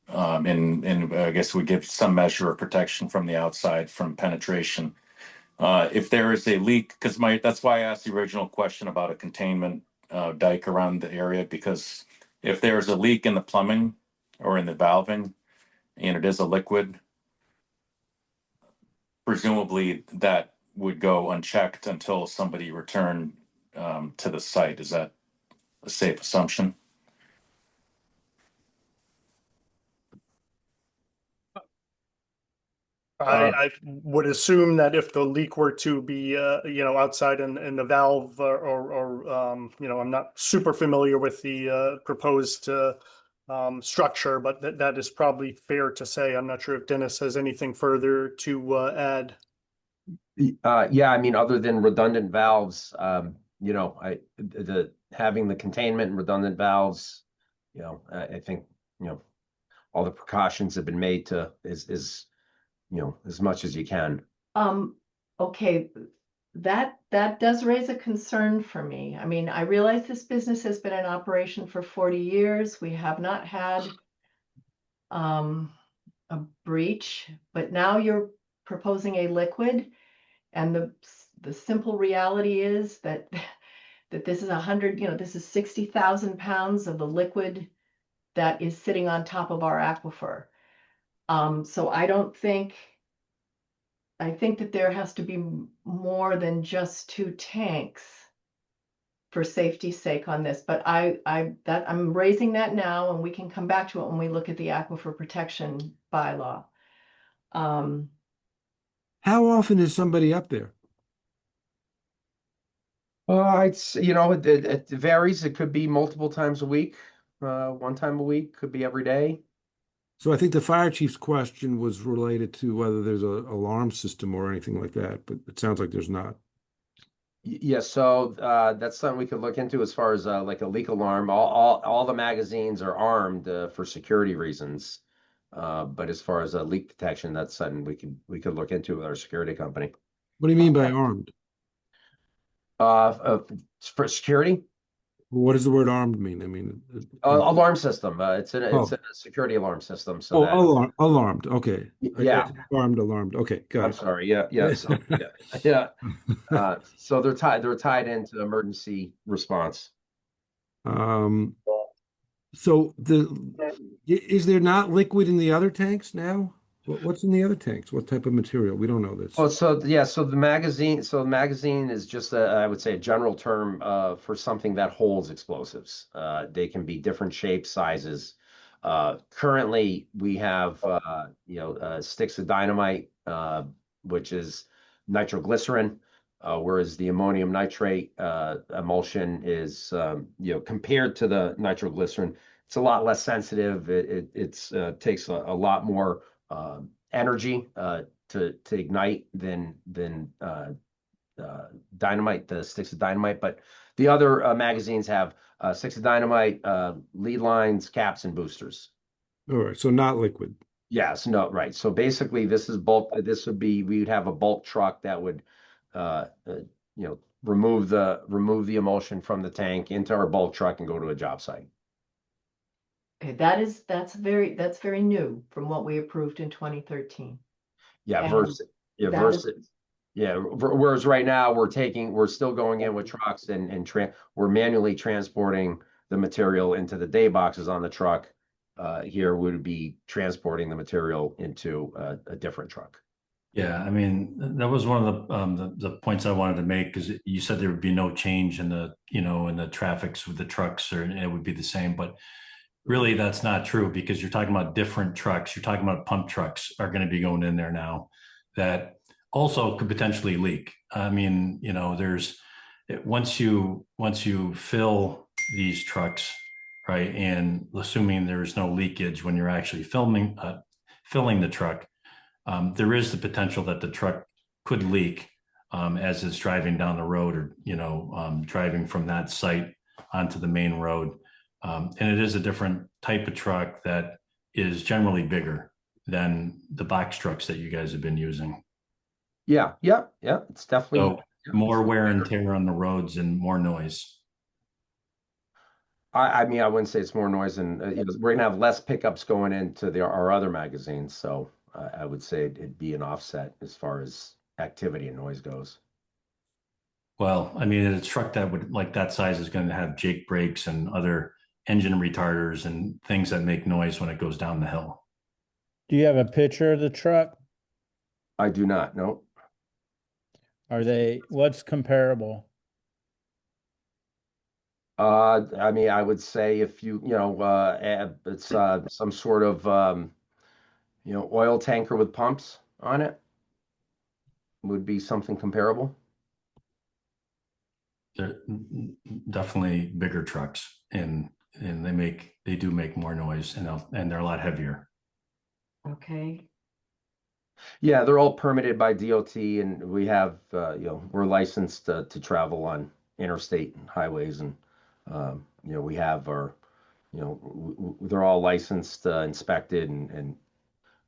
Speaker 6: And I guess we give some measure of protection from the outside from penetration. If there is a leak, that's why I asked the original question about a containment dike around the area, because if there's a leak in the plumbing, or in the valving, and it is a liquid, presumably that would go unchecked until somebody returned to the site. Is that a safe assumption?
Speaker 5: I would assume that if the leak were to be, outside in the valve I'm not super familiar with the proposed structure, but that is probably fair to say. I'm not sure if Dennis has anything further to add.
Speaker 3: Yeah, I mean, other than redundant valves, having the containment and redundant valves, I think, all the precautions have been made to is as much as you can.
Speaker 1: Okay, that does raise a concern for me. I mean, I realize this business has been in operation for 40 years. We have not had a breach, but now you're proposing a liquid, and the simple reality is that that this is 100, this is 60,000 pounds of the liquid that is sitting on top of our aquifer. So I think that there has to be more than just 2 tanks for safety's sake on this, but I'm raising that now, and we can come back to it when we look at the aquifer protection bylaw.
Speaker 4: How often is somebody up there?
Speaker 3: It varies. It could be multiple times a week, one time a week, could be every day.
Speaker 4: So I think the fire chief's question was related to whether there's a alarm system or anything like that, but it sounds like there's not.
Speaker 3: Yeah, so that's something we could look into as far as like a leak alarm. All the magazines are armed for security reasons. But as far as leak detection, that's something we could look into with our security company.
Speaker 4: What do you mean by armed?
Speaker 3: For security?
Speaker 4: What does the word armed mean? I mean,
Speaker 3: Alarm system. It's
Speaker 4: Oh.
Speaker 3: a security alarm system. So that
Speaker 4: alarmed. Okay.
Speaker 3: yeah.
Speaker 4: Armed, alarmed. Okay, got
Speaker 3: I'm
Speaker 4: it.
Speaker 3: sorry. Yeah. So yeah. So they're tied into emergency response.
Speaker 4: So is there not liquid in the other tanks now? What's in the other tanks? What type of material? We don't know this.
Speaker 3: Oh, so the magazine is just I would say a general term for something that holds explosives. They can be different shapes, sizes. Currently, we have sticks of dynamite, which is nitroglycerin, whereas the ammonium nitrate emulsion is compared to the nitroglycerin, it's a lot less sensitive. It takes a lot more energy to ignite than dynamite, the sticks of dynamite. But the other magazines have sticks of dynamite, lead lines, caps, and boosters.
Speaker 4: All right, so not liquid.
Speaker 3: Yes, no, right. So basically, this is bulk. We would have a bulk truck that would, remove the emulsion from the tank into our bulk truck and go to a job site.
Speaker 1: Okay, that's very new from what we approved in 2013.
Speaker 3: Yeah,
Speaker 1: And
Speaker 3: whereas right now we're still going in with trucks and we're manually transporting the material into the day boxes on the truck. Here would be transporting the material into a different truck.
Speaker 8: Yeah, I mean, that was one of the points I wanted to make, because you said there would be no change in the traffics with the trucks, or it would be the same, but really that's not true, because you're talking about different trucks. You're talking about pump trucks are going to be going in there now that also could potentially leak. I mean, once you fill these trucks, right, and assuming there's no leakage when you're actually filling the truck, there is the potential that the truck could leak as it's driving down the road, or driving from that site onto the main road. And it is a different type of truck that is generally bigger than the box trucks that you guys have been using.
Speaker 3: Yeah. It's definitely
Speaker 8: more wear and tear on the roads and more noise.
Speaker 3: I mean, I wouldn't say it's more noise, and we're gonna have less pickups going into our other magazines, so I would say it'd be an offset as far as activity and noise goes.
Speaker 8: Well, I mean, a truck that would like that size is going to have Jake brakes and other engine retarders and things that make noise when it goes down the hill.
Speaker 9: Do you have a picture of the truck?
Speaker 3: I do not, no.
Speaker 9: What's comparable?
Speaker 3: I mean, I would say if it's some sort of oil tanker with pumps on it would be something comparable.
Speaker 8: They're definitely bigger trucks, and they do make more noise, and they're a lot heavier.
Speaker 1: Okay.
Speaker 3: Yeah, they're all permitted by DOT, and we have we're licensed to travel on interstate highways, and we have our they're all licensed, inspected, and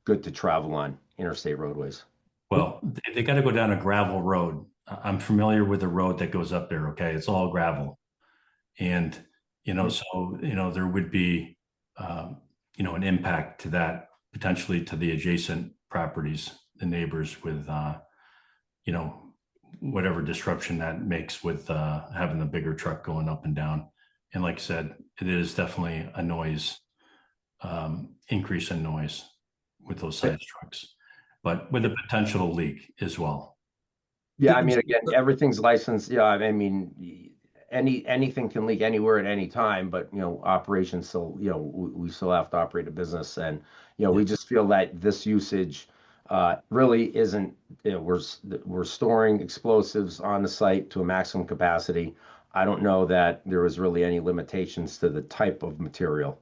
Speaker 3: good to travel on interstate roadways.
Speaker 8: Well, they got to go down a gravel road. I'm familiar with the road that goes up there. Okay, it's all gravel, and so there would be an impact to that, potentially to the adjacent properties, the neighbors, with whatever disruption that makes with having the bigger truck going up and down. And like I said, it is definitely a noise increase in noise with those size trucks, but with a potential leak as well.
Speaker 3: Yeah, I mean, again, everything's licensed. Yeah, I mean, anything can leak anywhere at any time, but operations still, we still have to operate a business, and we just feel that this usage really isn't. We're storing explosives on the site to a maximum capacity. I don't know that there was really any limitations to the type of material.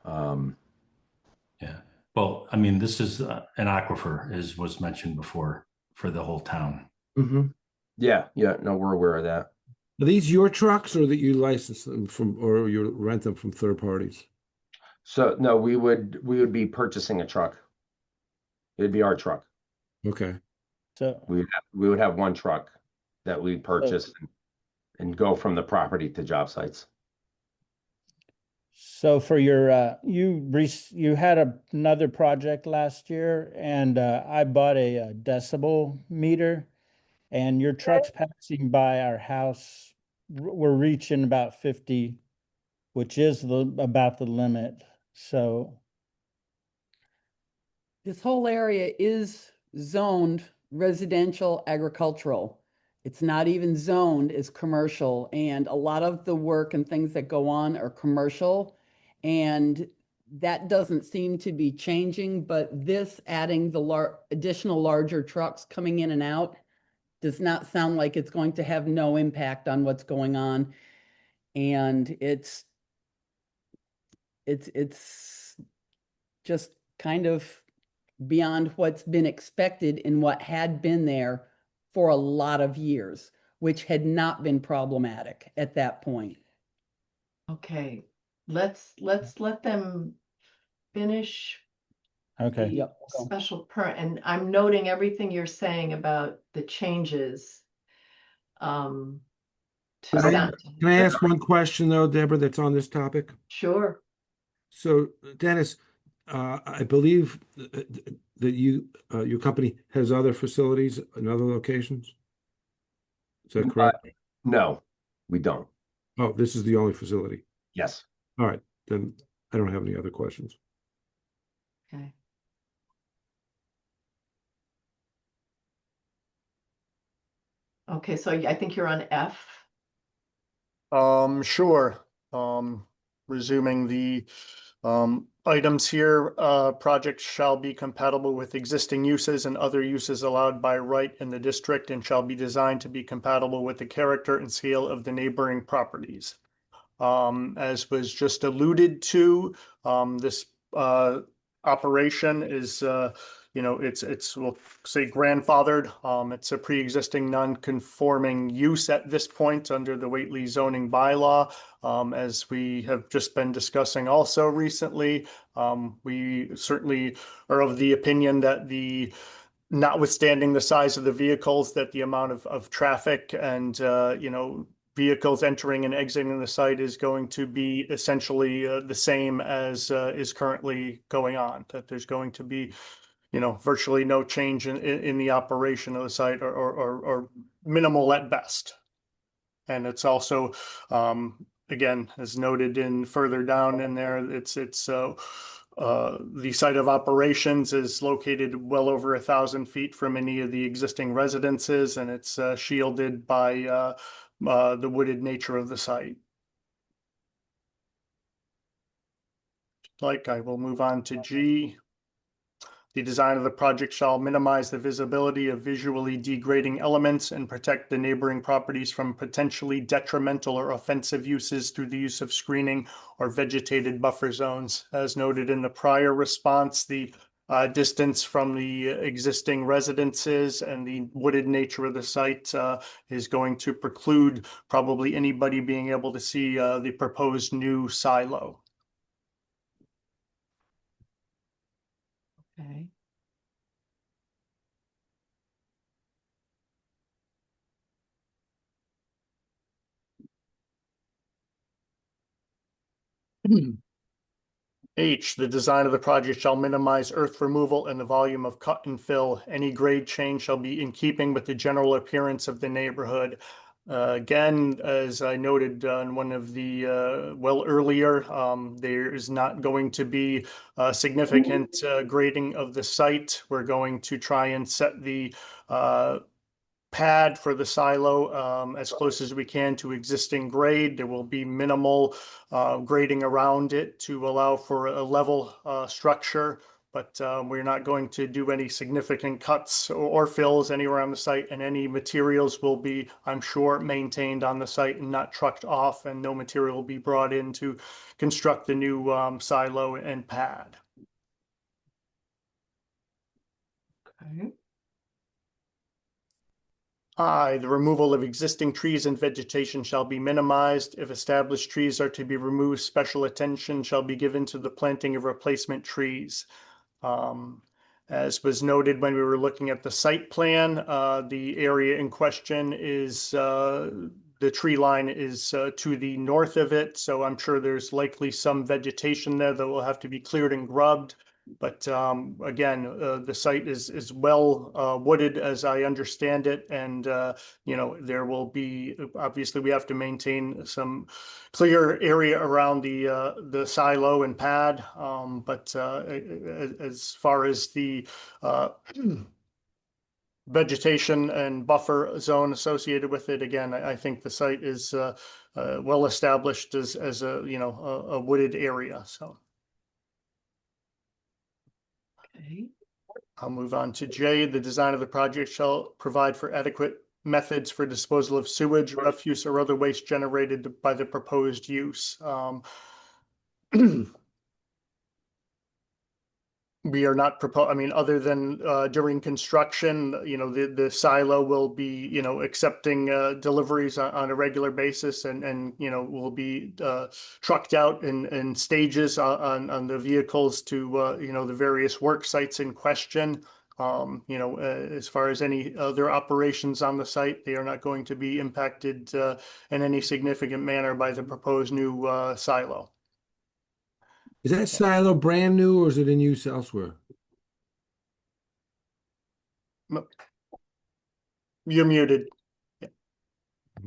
Speaker 8: Yeah. Well, I mean, this is an aquifer, as was mentioned before, for the whole town.
Speaker 3: Mm-hmm. Yeah, no, we're aware of that.
Speaker 4: Are these your trucks, or that you license them from, or you rent them from third parties?
Speaker 3: So no, we would be purchasing a truck. It'd be our truck.
Speaker 4: Okay.
Speaker 9: So,
Speaker 3: We would have one truck that we purchase and go from the property to job sites.
Speaker 9: so for your, you had another project last year, and I bought a decibel meter, and your trucks passing by our house were reaching about 50, which is about the limit. So,
Speaker 10: This whole area is zoned residential agricultural. It's not even zoned as commercial, and a lot of the work and things that go on are commercial. And that doesn't seem to be changing, but this adding the additional larger trucks coming in and out does not sound like it's going to have no impact on what's going on. And it's just kind of beyond what's been expected in what had been there for a lot of years, which had not been problematic at that point.
Speaker 1: Okay, let's let them finish
Speaker 9: okay.
Speaker 1: the
Speaker 10: Yep.
Speaker 1: special permit, and I'm noting everything you're saying about the changes. To sound.
Speaker 4: Can I ask one question though, Deborah, that's on this topic?
Speaker 1: Sure.
Speaker 4: So, Dennis, I believe that your company has other facilities in other locations. Is that correct?
Speaker 3: No, we don't.
Speaker 4: Oh, this is the only facility.
Speaker 3: Yes.
Speaker 4: All right, then I don't have any other questions.
Speaker 1: Okay. Okay, so I think you're on F.
Speaker 5: Sure. Resuming the items here, projects shall be compatible with existing uses and other uses allowed by right in the district and shall be designed to be compatible with the character and scale of the neighboring properties. As was just alluded to, this operation is we'll say grandfathered. It's a pre-existing non-conforming use at this point under the Whately zoning bylaw. As we have just been discussing also recently, we certainly are of the opinion that notwithstanding the size of the vehicles, that the amount of traffic and vehicles entering and exiting the site is going to be essentially the same as is currently going on. That there's going to be virtually no change in the operation of the site, or minimal at best. And it's also again, as noted in further down in there, the site of operations is located well over 1,000 feet from any of the existing residences, and it's shielded by the wooded nature of the site. I will move on to G. The design of the project shall minimize the visibility of visually degrading elements and protect the neighboring properties from potentially detrimental or offensive uses through the use of screening or vegetated buffer zones. As noted in the prior response, the distance from the existing residences and the wooded nature of the site is going to preclude probably anybody being able to see the proposed new silo.
Speaker 1: Okay.
Speaker 5: H, the design of the project shall minimize earth removal and the volume of cut and fill. Any grade change shall be in keeping with the general appearance of the neighborhood. Again, as I noted on one of the earlier, there is not going to be significant grading of the site. We're going to try and set the pad for the silo as close as we can to existing grade. There will be minimal grading around it to allow for a level structure, but we're not going to do any significant cuts or fills anywhere on the site, and any materials will be, I'm sure, maintained on the site and not trucked off, and no material will be brought in to construct the new silo and pad.
Speaker 1: Okay.
Speaker 5: I, the removal of existing trees and vegetation shall be minimized. If established trees are to be removed, special attention shall be given to the planting of replacement trees. As was noted when we were looking at the site plan, the area in question is the tree line is to the north of it, so I'm sure there's likely some vegetation there that will have to be cleared and grubbed. But again, the site is well wooded, as I understand it, and there will be, obviously we have to maintain some clear area around the silo and pad, but as far as the vegetation and buffer zone associated with it, again, I think the site is well established as a wooded area. So.
Speaker 1: Okay.
Speaker 5: I'll move on to J. The design of the project shall provide for adequate methods for disposal of sewage, refuse, or other waste generated by the proposed use. We are not other than during construction, the silo will be, accepting deliveries on a regular basis, and will be trucked out in stages on the vehicles to, the various work sites in question. As far as any other operations on the site, they are not going to be impacted in any significant manner by the proposed new silo.
Speaker 4: Is that silo brand new or is it in use elsewhere?
Speaker 5: You're muted.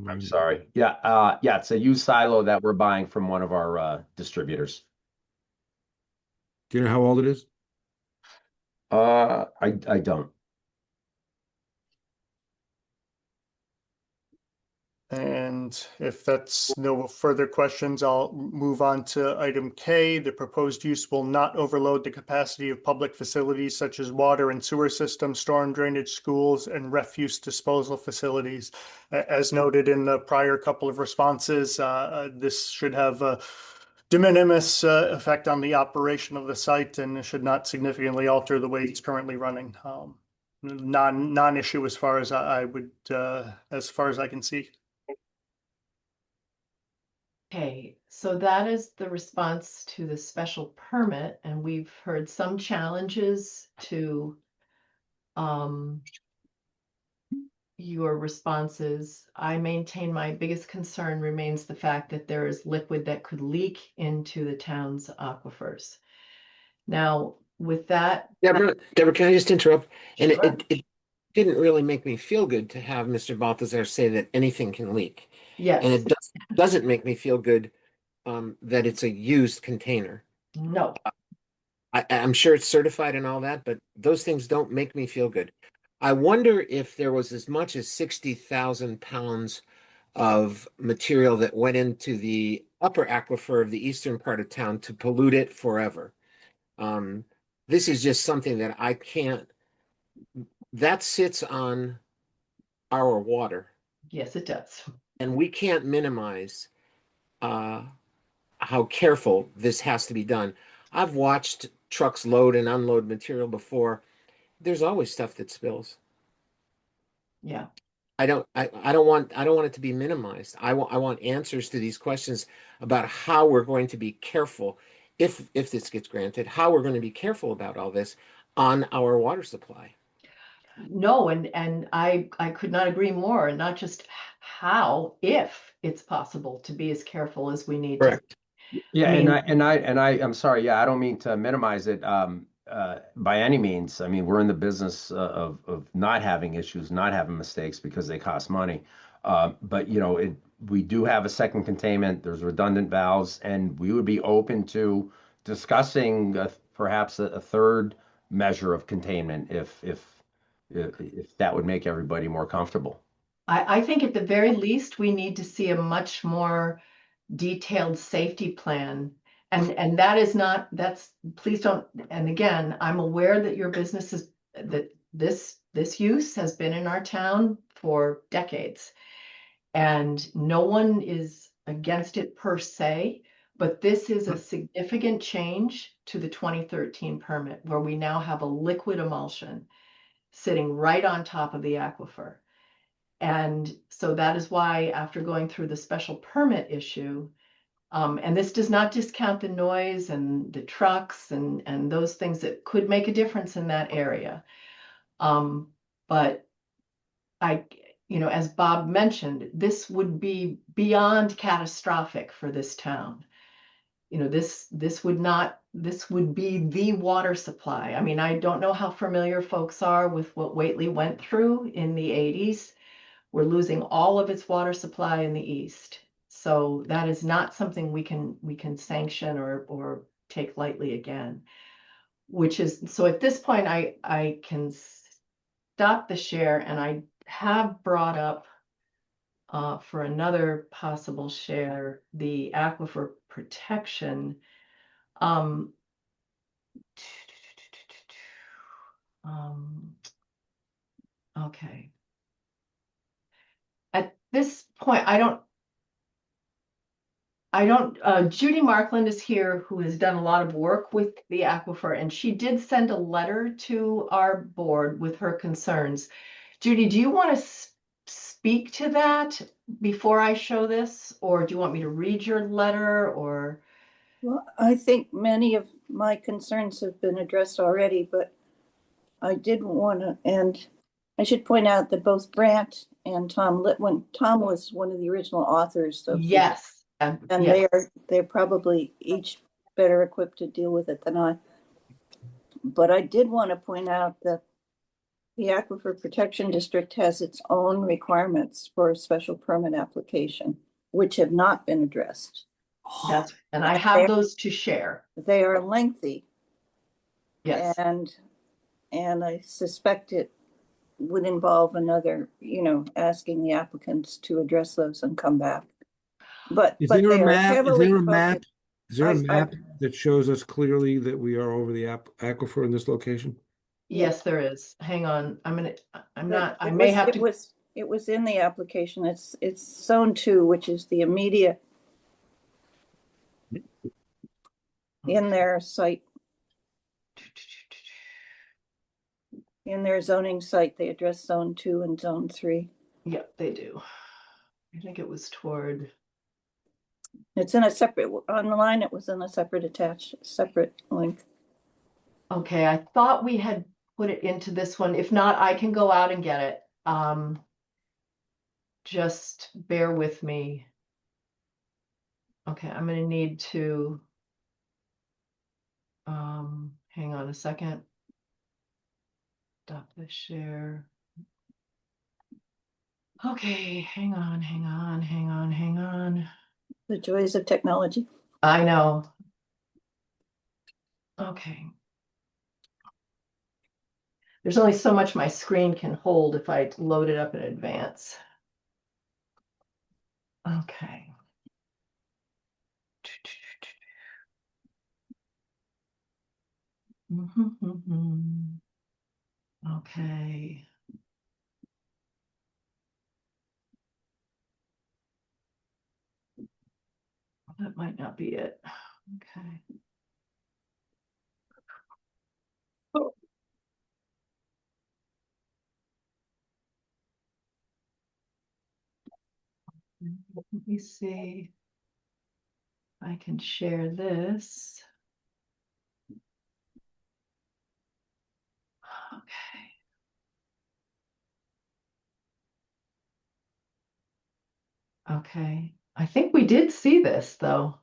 Speaker 3: I'm sorry. Yeah, it's a used silo that we're buying from one of our distributors.
Speaker 4: Do you know how old it is?
Speaker 3: I don't.
Speaker 5: And if that's no further questions, I'll move on to item K. The proposed use will not overload the capacity of public facilities such as water and sewer systems, storm drainage, schools, and refuse disposal facilities. As noted in the prior couple of responses, this should have a de minimis effect on the operation of the site and should not significantly alter the way it's currently running. Non-issue as far as as far as I can see.
Speaker 1: Okay, so that is the response to the special permit, and we've heard some challenges to your responses. I maintain my biggest concern remains the fact that there is liquid that could leak into the town's aquifers. Now, with that,
Speaker 7: Deborah, can I just interrupt? And
Speaker 1: Sure.
Speaker 7: it didn't really make me feel good to have Mr. Balthazar say that anything can leak. And
Speaker 1: yes,
Speaker 7: it doesn't doesn't make me feel good that it's a used container.
Speaker 1: No,
Speaker 7: I'm sure it's certified and all that, but those things don't make me feel good. I wonder if there was as much as 60,000 pounds of material that went into the upper aquifer of the eastern part of town to pollute it forever. This is just something that I can't, that sits on our water,
Speaker 1: yes, it does.
Speaker 7: and we can't minimize uh, how careful this has to be done. I've watched trucks load and unload material before. There's always stuff that spills.
Speaker 1: Yeah.
Speaker 7: I don't want it to be minimized. I want answers to these questions about how we're going to be careful if this gets granted, how we're going to be careful about all this on our water supply.
Speaker 1: No, and I could not agree more, and not just how, if it's possible to be as careful as we need to.
Speaker 7: Correct.
Speaker 3: Yeah,
Speaker 1: I mean,
Speaker 3: I'm sorry. Yeah, I don't mean to minimize it by any means. I mean, we're in the business of not having issues, not having mistakes because they cost money. But you know, we do have a second containment. There's redundant valves, and we would be open to discussing perhaps a third measure of containment if that would make everybody more comfortable.
Speaker 1: I think at the very least, we need to see a much more detailed safety plan. And that is not, that's, please don't, and again, I'm aware that your business is, that this use has been in our town for decades. And no one is against it per se, but this is a significant change to the 2013 permit, where we now have a liquid emulsion sitting right on top of the aquifer. And so that is why, after going through the special permit issue, and this does not discount the noise and the trucks and those things that could make a difference in that area. But as Bob mentioned, this would be beyond catastrophic for this town. This would be the water supply. I mean, I don't know how familiar folks are with what Whately went through in the 80s. We're losing all of its water supply in the east. So that is not something we can sanction or take lightly again. Which is, so at this point, I can stop the share, and I have brought up for another possible share the aquifer protection. Um, okay. At this point, Judy Markland is here, who has done a lot of work with the aquifer, and she did send a letter to our board with her concerns. Judy, do you want to speak to that before I show this, or do you want me to read your letter, or?
Speaker 11: Well, I think many of my concerns have been addressed already, but I did want to, and I should point out that both Brant and Tom Litwin, Tom was one of the original authors of
Speaker 1: Yes.
Speaker 11: and
Speaker 1: yes.
Speaker 11: they're probably each better equipped to deal with it than I. But I did want to point out that the Aquifer Protection District has its own requirements for a special permit application, which have not been addressed.
Speaker 1: And I have those to share.
Speaker 11: They are lengthy.
Speaker 1: Yes.
Speaker 11: And I suspect it would involve another, asking the applicants to address those and come back.
Speaker 4: Is there a map? Is there a map?
Speaker 11: focused.
Speaker 4: Is there a map that shows us clearly that we are over the aquifer in this location?
Speaker 1: Yes, there is. Hang on.
Speaker 11: It was in the application. It's zone 2, which is the immediate in their site. In their zoning site, they address zone 2 and zone 3.
Speaker 1: Yep, they do. I think it was toward.
Speaker 11: It's in a separate, on the line, it was in a separate link.
Speaker 1: Okay, I thought we had put it into this one. If not, I can go out and get it. Just bear with me. Okay, I'm going to need to, hang on a second. Stop the share. Okay, hang on.
Speaker 11: The joys of technology.
Speaker 1: I know. Okay. There's only so much my screen can hold if I load it up in advance. Okay. Okay. That might not be it. Okay. Let me see. I can share this. Okay. Okay. I think we did see this though.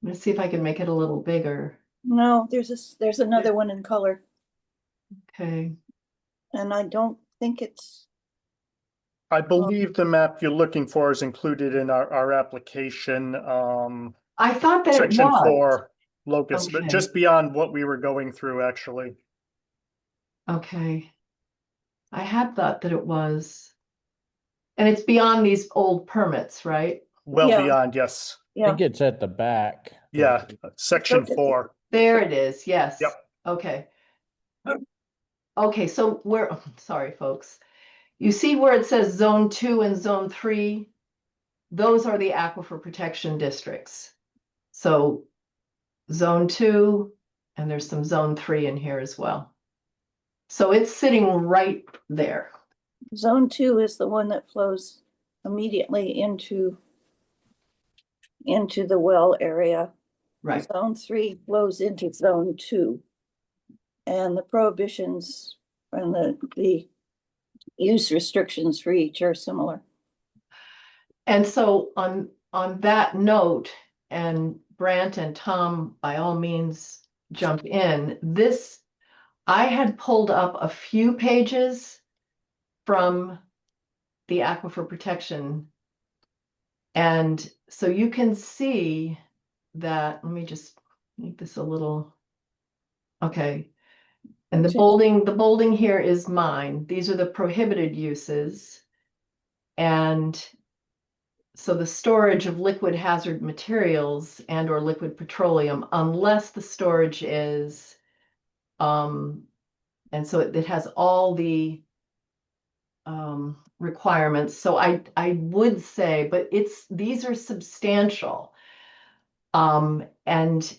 Speaker 1: I'm gonna see if I can make it a little bigger.
Speaker 11: No, there's another one in color,
Speaker 1: Okay.
Speaker 11: and I don't think it's,
Speaker 5: I believe the map you're looking for is included in our application,
Speaker 1: I thought that it
Speaker 5: section
Speaker 1: was.
Speaker 5: 4 locus, but
Speaker 1: Okay.
Speaker 5: just beyond what we were going through, actually.
Speaker 1: Okay. I had thought that it was. And it's beyond these old permits, right?
Speaker 5: Well
Speaker 11: Yeah.
Speaker 5: beyond, yes.
Speaker 9: I
Speaker 11: yeah.
Speaker 9: think it's at the back.
Speaker 5: Yeah, section
Speaker 11: Okay.
Speaker 5: 4.
Speaker 1: There it is. Yes.
Speaker 5: Yep.
Speaker 1: Okay. Okay, so we're sorry, folks. You see where it says zone 2 and zone 3? Those are the aquifer protection districts. So zone 2, and there's some zone 3 in here as well. So it's sitting right there.
Speaker 11: Zone 2 is the one that flows immediately into the well area.
Speaker 1: Right.
Speaker 11: Zone 3 flows into zone 2. And the prohibitions and the use restrictions for each are similar.
Speaker 1: And so on that note, and Brant and Tom, by all means, jump in. This, I had pulled up a few pages from the aquifer protection. And so you can see that, let me just make this a little, okay. And the bolding here is mine. These are the prohibited uses. And so the storage of liquid hazard materials and or liquid petroleum, unless the storage is, and so it has all the requirements. So I would say, but these are substantial. And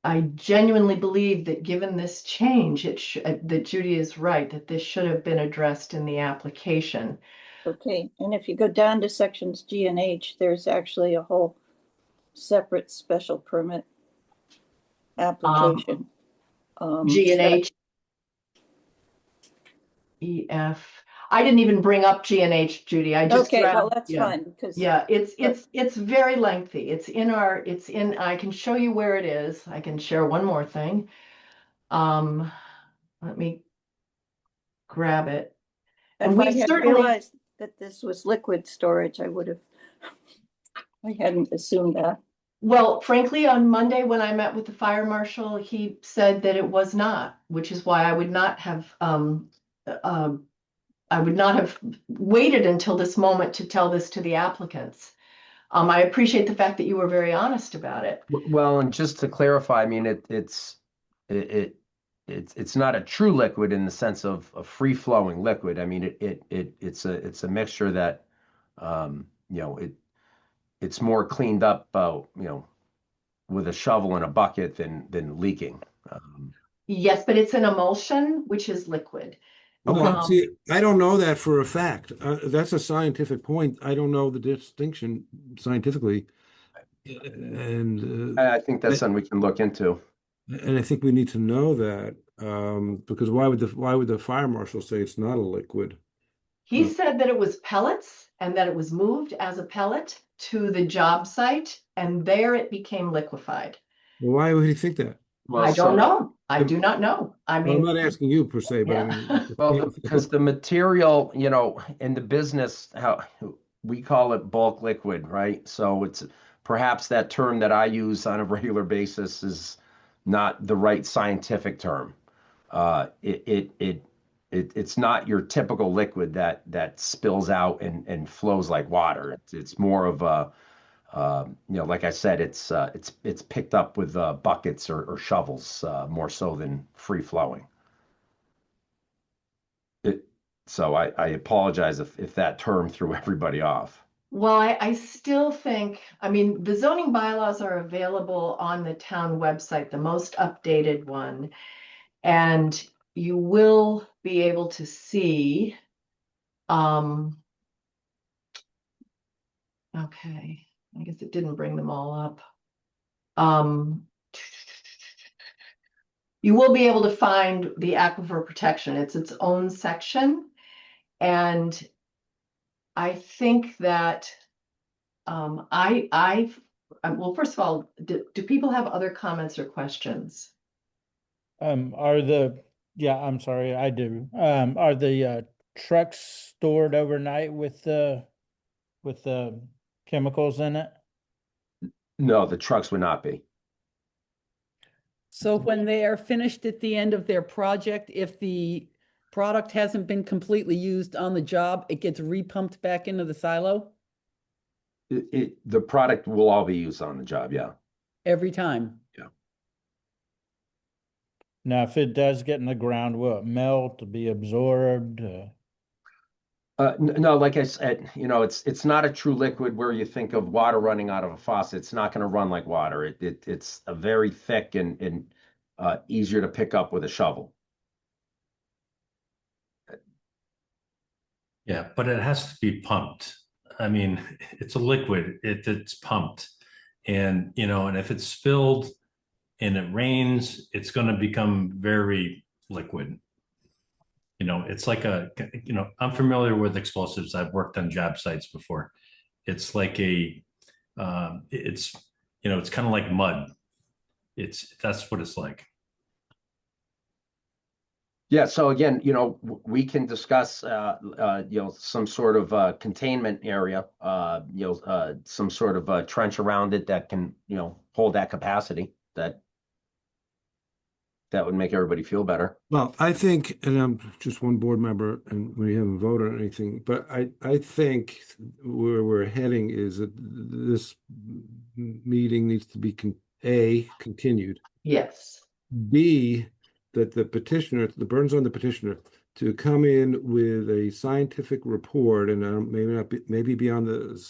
Speaker 1: I genuinely believe that given this change, that Judy is right, that this should have been addressed in the application.
Speaker 11: Okay, and if you go down to sections G and H, there's actually a whole separate special permit application.
Speaker 1: G and H, E, F. I didn't even bring up G and H, Judy. I just
Speaker 11: Okay, well,
Speaker 1: grabbed,
Speaker 11: that's
Speaker 1: yeah.
Speaker 11: fine because
Speaker 1: Yeah, it's very lengthy. I can show you where it is. I can share one more thing. Let me grab it. And
Speaker 11: if
Speaker 1: we
Speaker 11: I had
Speaker 1: certainly
Speaker 11: realized that this was liquid storage, I hadn't assumed that.
Speaker 1: Well, frankly, on Monday when I met with the fire marshal, he said that it was not, which is why I would not have waited until this moment to tell this to the applicants. I appreciate the fact that you were very honest about it.
Speaker 3: Well, and just to clarify, I mean, it's not a true liquid in the sense of a free flowing liquid. I mean, it's a mixture that, it's more cleaned up, with a shovel and a bucket than leaking.
Speaker 1: Yes, but it's an emulsion, which is liquid.
Speaker 4: Okay, see, I don't know that for a fact. That's a scientific point. I don't know the distinction scientifically. And
Speaker 3: I think that's something we can look into.
Speaker 4: and I think we need to know that because why would the fire marshal say it's not a liquid?
Speaker 1: He said that it was pellets and that it was moved as a pellet to the job site, and there it became liquefied.
Speaker 4: Well, why would he think that?
Speaker 3: Well,
Speaker 1: I don't know. I do not know. I
Speaker 4: Well, I'm
Speaker 1: mean,
Speaker 4: not asking you per se, but I
Speaker 1: yeah.
Speaker 4: mean,
Speaker 3: Well, because the material, in the business, how we call it bulk liquid, right? So it's perhaps that term that I use on a regular basis is not the right scientific term. Uh, it, it, it, it's not your typical liquid that spills out and flows like water. It's more of a, like I said, it's picked up with buckets or shovels more so than free flowing. It, so I apologize if that term threw everybody off.
Speaker 1: Well, I still think, I mean, the zoning bylaws are available on the town website, the most updated one. And you will be able to see, okay, I guess it didn't bring them all up. You will be able to find the aquifer protection. It's its own section. And I think that well, first of all, do people have other comments or questions?
Speaker 9: Yeah, I'm sorry, I do. Are the trucks stored overnight with the chemicals in it?
Speaker 3: No, the trucks would not be.
Speaker 10: So when they are finished at the end of their project, if the product hasn't been completely used on the job, it gets repumped back into the silo
Speaker 3: The product will all be used on the job, yeah.
Speaker 10: every time.
Speaker 9: Now, if it does get in the ground, will it melt, be absorbed?
Speaker 3: No, like I said, it's not a true liquid where you think of water running out of a faucet. It's not going to run like water. It's a very thick and easier to pick up with a shovel.
Speaker 8: Yeah, but it has to be pumped. I mean, it's a liquid, it's pumped. And, and if it's spilled and it rains, it's going to become very liquid. It's like I'm familiar with explosives. I've worked on job sites before. It's like it's kind of like mud. That's what it's like.
Speaker 3: Yeah, so again, we can discuss, some sort of containment area, some sort of trench around it that can, hold that capacity. That would make everybody feel better.
Speaker 4: Well, I think, and I'm just one board member and we haven't voted on anything, but I think where we're heading is that this meeting needs to be continued.
Speaker 1: Yes.
Speaker 4: B, that the petitioner, the burden's on the petitioner to come in with a scientific report, and maybe not be, maybe beyond the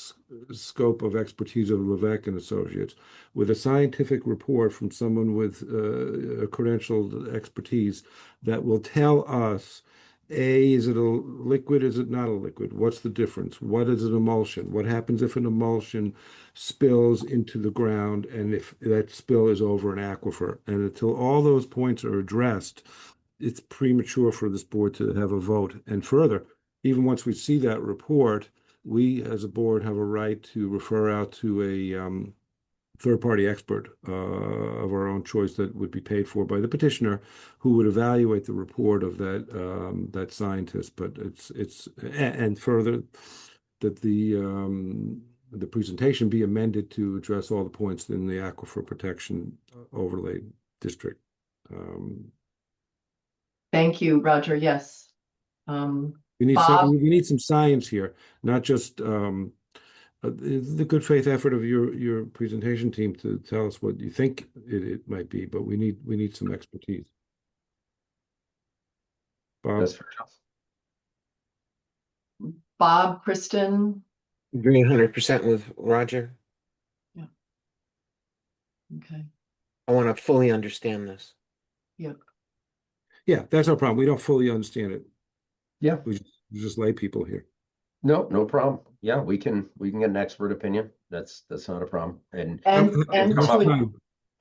Speaker 4: scope of expertise of Levesque and Associates, with a scientific report from someone with a credentialed expertise that will tell us, A, is it a liquid? Is it not a liquid? What's the difference? What is an emulsion? What happens if an emulsion spills into the ground and if that spill is over an aquifer? And until all those points are addressed, it's premature for this board to have a vote. And further, even once we see that report, we as a board have a right to refer out to a third-party expert of our own choice that would be paid for by the petitioner, who would evaluate the report of that scientist. But and further that the presentation be amended to address all the points in the aquifer protection overlay district.
Speaker 1: Thank you, Roger. Yes.
Speaker 4: We need
Speaker 1: Bob?
Speaker 4: we need some science here, not just the good faith effort of your presentation team to tell us what you think it might be, but we need some expertise. Bob?
Speaker 3: That's fair enough.
Speaker 1: Bob, Kristen?
Speaker 7: Agree 100% with Roger.
Speaker 1: Okay.
Speaker 7: I want to fully understand this.
Speaker 1: Yep.
Speaker 4: Yeah, that's no problem. We don't fully understand it.
Speaker 3: Yeah.
Speaker 4: We're just lay people here.
Speaker 3: No problem. Yeah, we can get an expert opinion. That's not a problem. And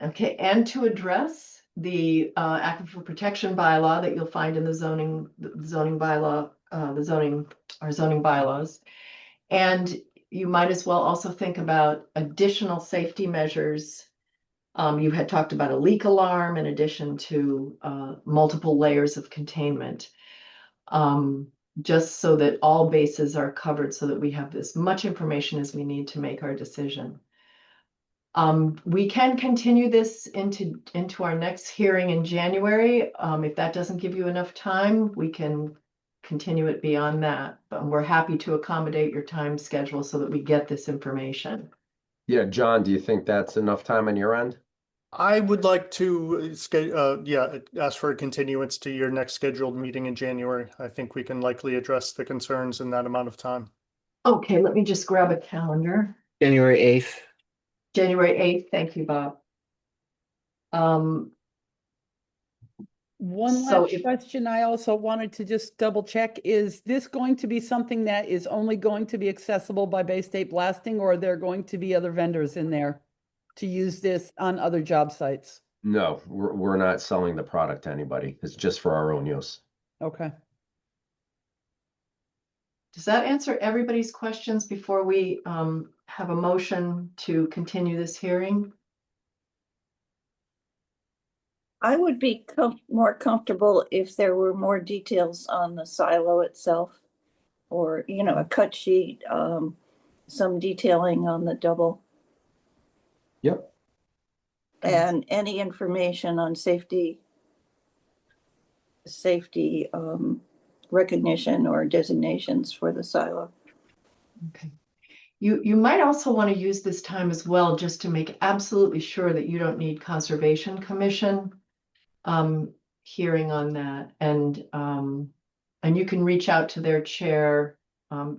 Speaker 1: Okay, and to address the aquifer protection bylaw that you'll find in the zoning bylaw, our zoning bylaws. And you might as well also think about additional safety measures. You had talked about a leak alarm in addition to multiple layers of containment. just so that all bases are covered so that we have as much information as we need to make our decision. We can continue this into our next hearing in January. If that doesn't give you enough time, we can continue it beyond that. But we're happy to accommodate your time schedule so that we get this information.
Speaker 3: Yeah, John, do you think that's enough time on your end?
Speaker 5: I would like to ask for a continuance to your next scheduled meeting in January. I think we can likely address the concerns in that amount of time.
Speaker 1: Okay, let me just grab a calendar.
Speaker 7: January 8th.
Speaker 1: January 8th. Thank you, Bob.
Speaker 10: One
Speaker 1: So
Speaker 10: last
Speaker 1: if-
Speaker 10: question I also wanted to just double check, is this going to be something that is only going to be accessible by Bay State Blasting, or are there going to be other vendors in there to use this on other job sites?
Speaker 3: No, we're not selling the product to anybody. It's just for our own use.
Speaker 10: Okay.
Speaker 1: Does that answer everybody's questions before we have a motion to continue this hearing?
Speaker 11: I would be more comfortable if there were more details on the silo itself, or, you know, a cut sheet, some detailing on the double,
Speaker 3: Yep.
Speaker 11: and any information on safety recognition or designations for the silo.
Speaker 1: Okay. You might also want to use this time as well, just to make absolutely sure that you don't need Conservation Commission hearing on that. And you can reach out to their chair.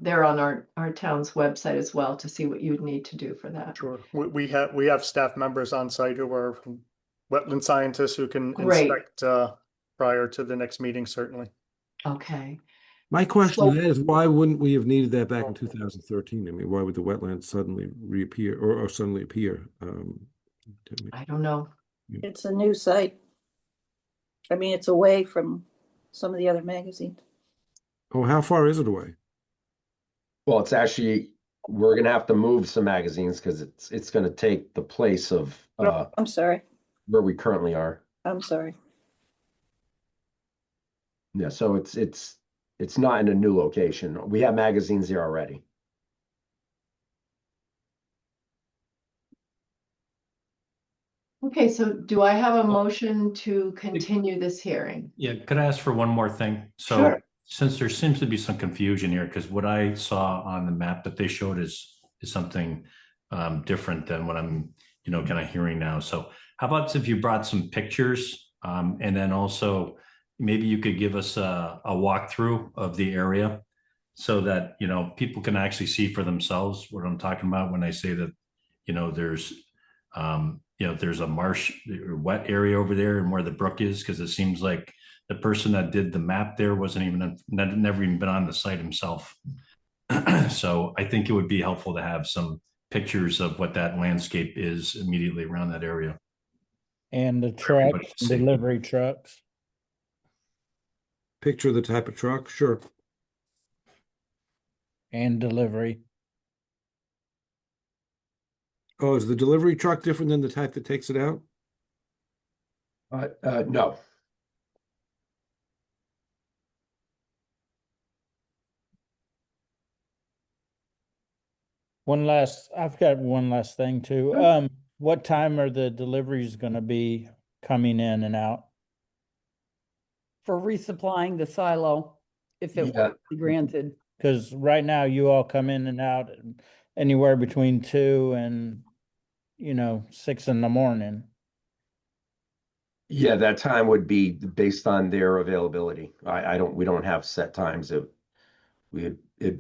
Speaker 1: They're on our town's website as well to see what you'd need to do for that.
Speaker 5: Sure. We have staff members on site who are wetland scientists who can
Speaker 1: Great.
Speaker 5: inspect prior to the next meeting, certainly.
Speaker 1: Okay.
Speaker 4: My question
Speaker 1: So-
Speaker 4: to that is, why wouldn't we have needed that back in 2013? I mean, why would the wetlands suddenly reappear or suddenly appear? To me?
Speaker 1: I don't know.
Speaker 11: It's a new site. I mean, it's away from some of the other magazines.
Speaker 4: Oh, how far is it away?
Speaker 3: Well, it's actually, we're gonna have to move some magazines because it's gonna take the place of
Speaker 11: I'm sorry.
Speaker 3: where we currently are.
Speaker 11: I'm sorry.
Speaker 3: Yeah, so it's not in a new location. We have magazines there already.
Speaker 1: Okay, so do I have a motion to continue this hearing?
Speaker 8: Yeah, could I ask for one more thing? So
Speaker 1: Sure.
Speaker 8: since there seems to be some confusion here, because what I saw on the map that they showed is something different than what I'm, kind of hearing now. So how about if you brought some pictures, and then also maybe you could give us a walkthrough of the area so that, people can actually see for themselves what I'm talking about when I say that, there's a marsh or wet area over there and where the brook is, because it seems like the person that did the map there never even been on the site himself. So I think it would be helpful to have some pictures of what that landscape is immediately around that area.
Speaker 9: And the
Speaker 8: everybody
Speaker 9: trucks,
Speaker 8: to see.
Speaker 9: delivery trucks.
Speaker 4: Picture of the type of truck? Sure.
Speaker 9: And delivery.
Speaker 4: Oh, is the delivery truck different than the type that takes it out?
Speaker 3: No.
Speaker 9: I've got one last thing too. What time are the deliveries gonna be coming in and out?
Speaker 10: For resupplying the silo, if it
Speaker 3: Yeah.
Speaker 10: were granted.
Speaker 9: Because right now you all come in and out anywhere between 2 and 6 in the morning.
Speaker 3: Yeah, that time would be based on their availability. We don't have set times. We'd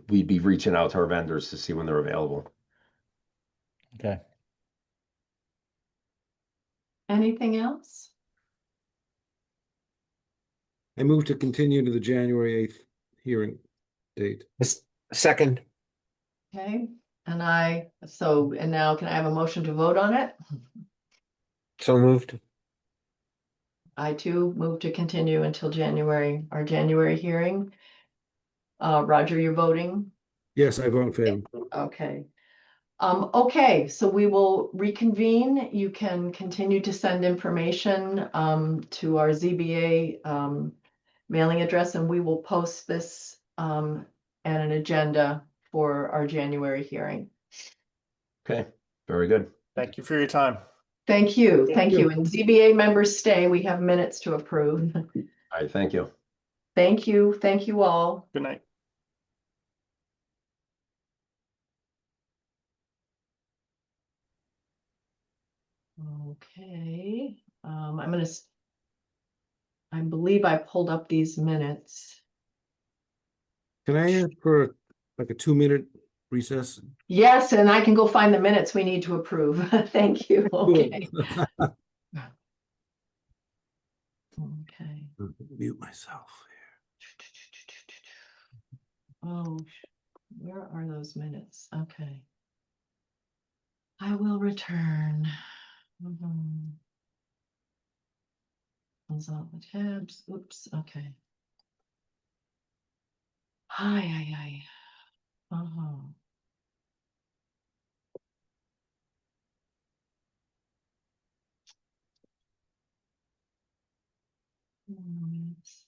Speaker 3: be reaching out to our vendors to see when they're available.
Speaker 9: Okay.
Speaker 1: Anything else?
Speaker 4: I move to continue to the January 8th hearing date.
Speaker 7: Second.
Speaker 1: Okay, and now can I have a motion to vote on it?
Speaker 7: So moved.
Speaker 1: I too move to continue until our January hearing. Roger, you're voting?
Speaker 4: Yes, I vote in favor.
Speaker 1: Okay. Okay, so we will reconvene. You can continue to send information to our ZBA mailing address, and we will post this and an agenda for our January hearing.
Speaker 3: Okay, very good.
Speaker 5: Thank you for your time.
Speaker 1: Thank you, thank you. And ZBA members stay, we have minutes to approve.
Speaker 3: All right, thank you.
Speaker 1: Thank you all.
Speaker 5: Good night.
Speaker 1: Okay, I believe I pulled up these minutes.
Speaker 4: Can I ask for like a 2-minute recess?
Speaker 1: Yes, and I can go find the minutes we need to approve. Thank you, okay. Okay.
Speaker 4: Mute myself.
Speaker 1: Oh, where are those minutes? Okay. I will return. Close all the tabs. Oops, okay. Hi. Minutes.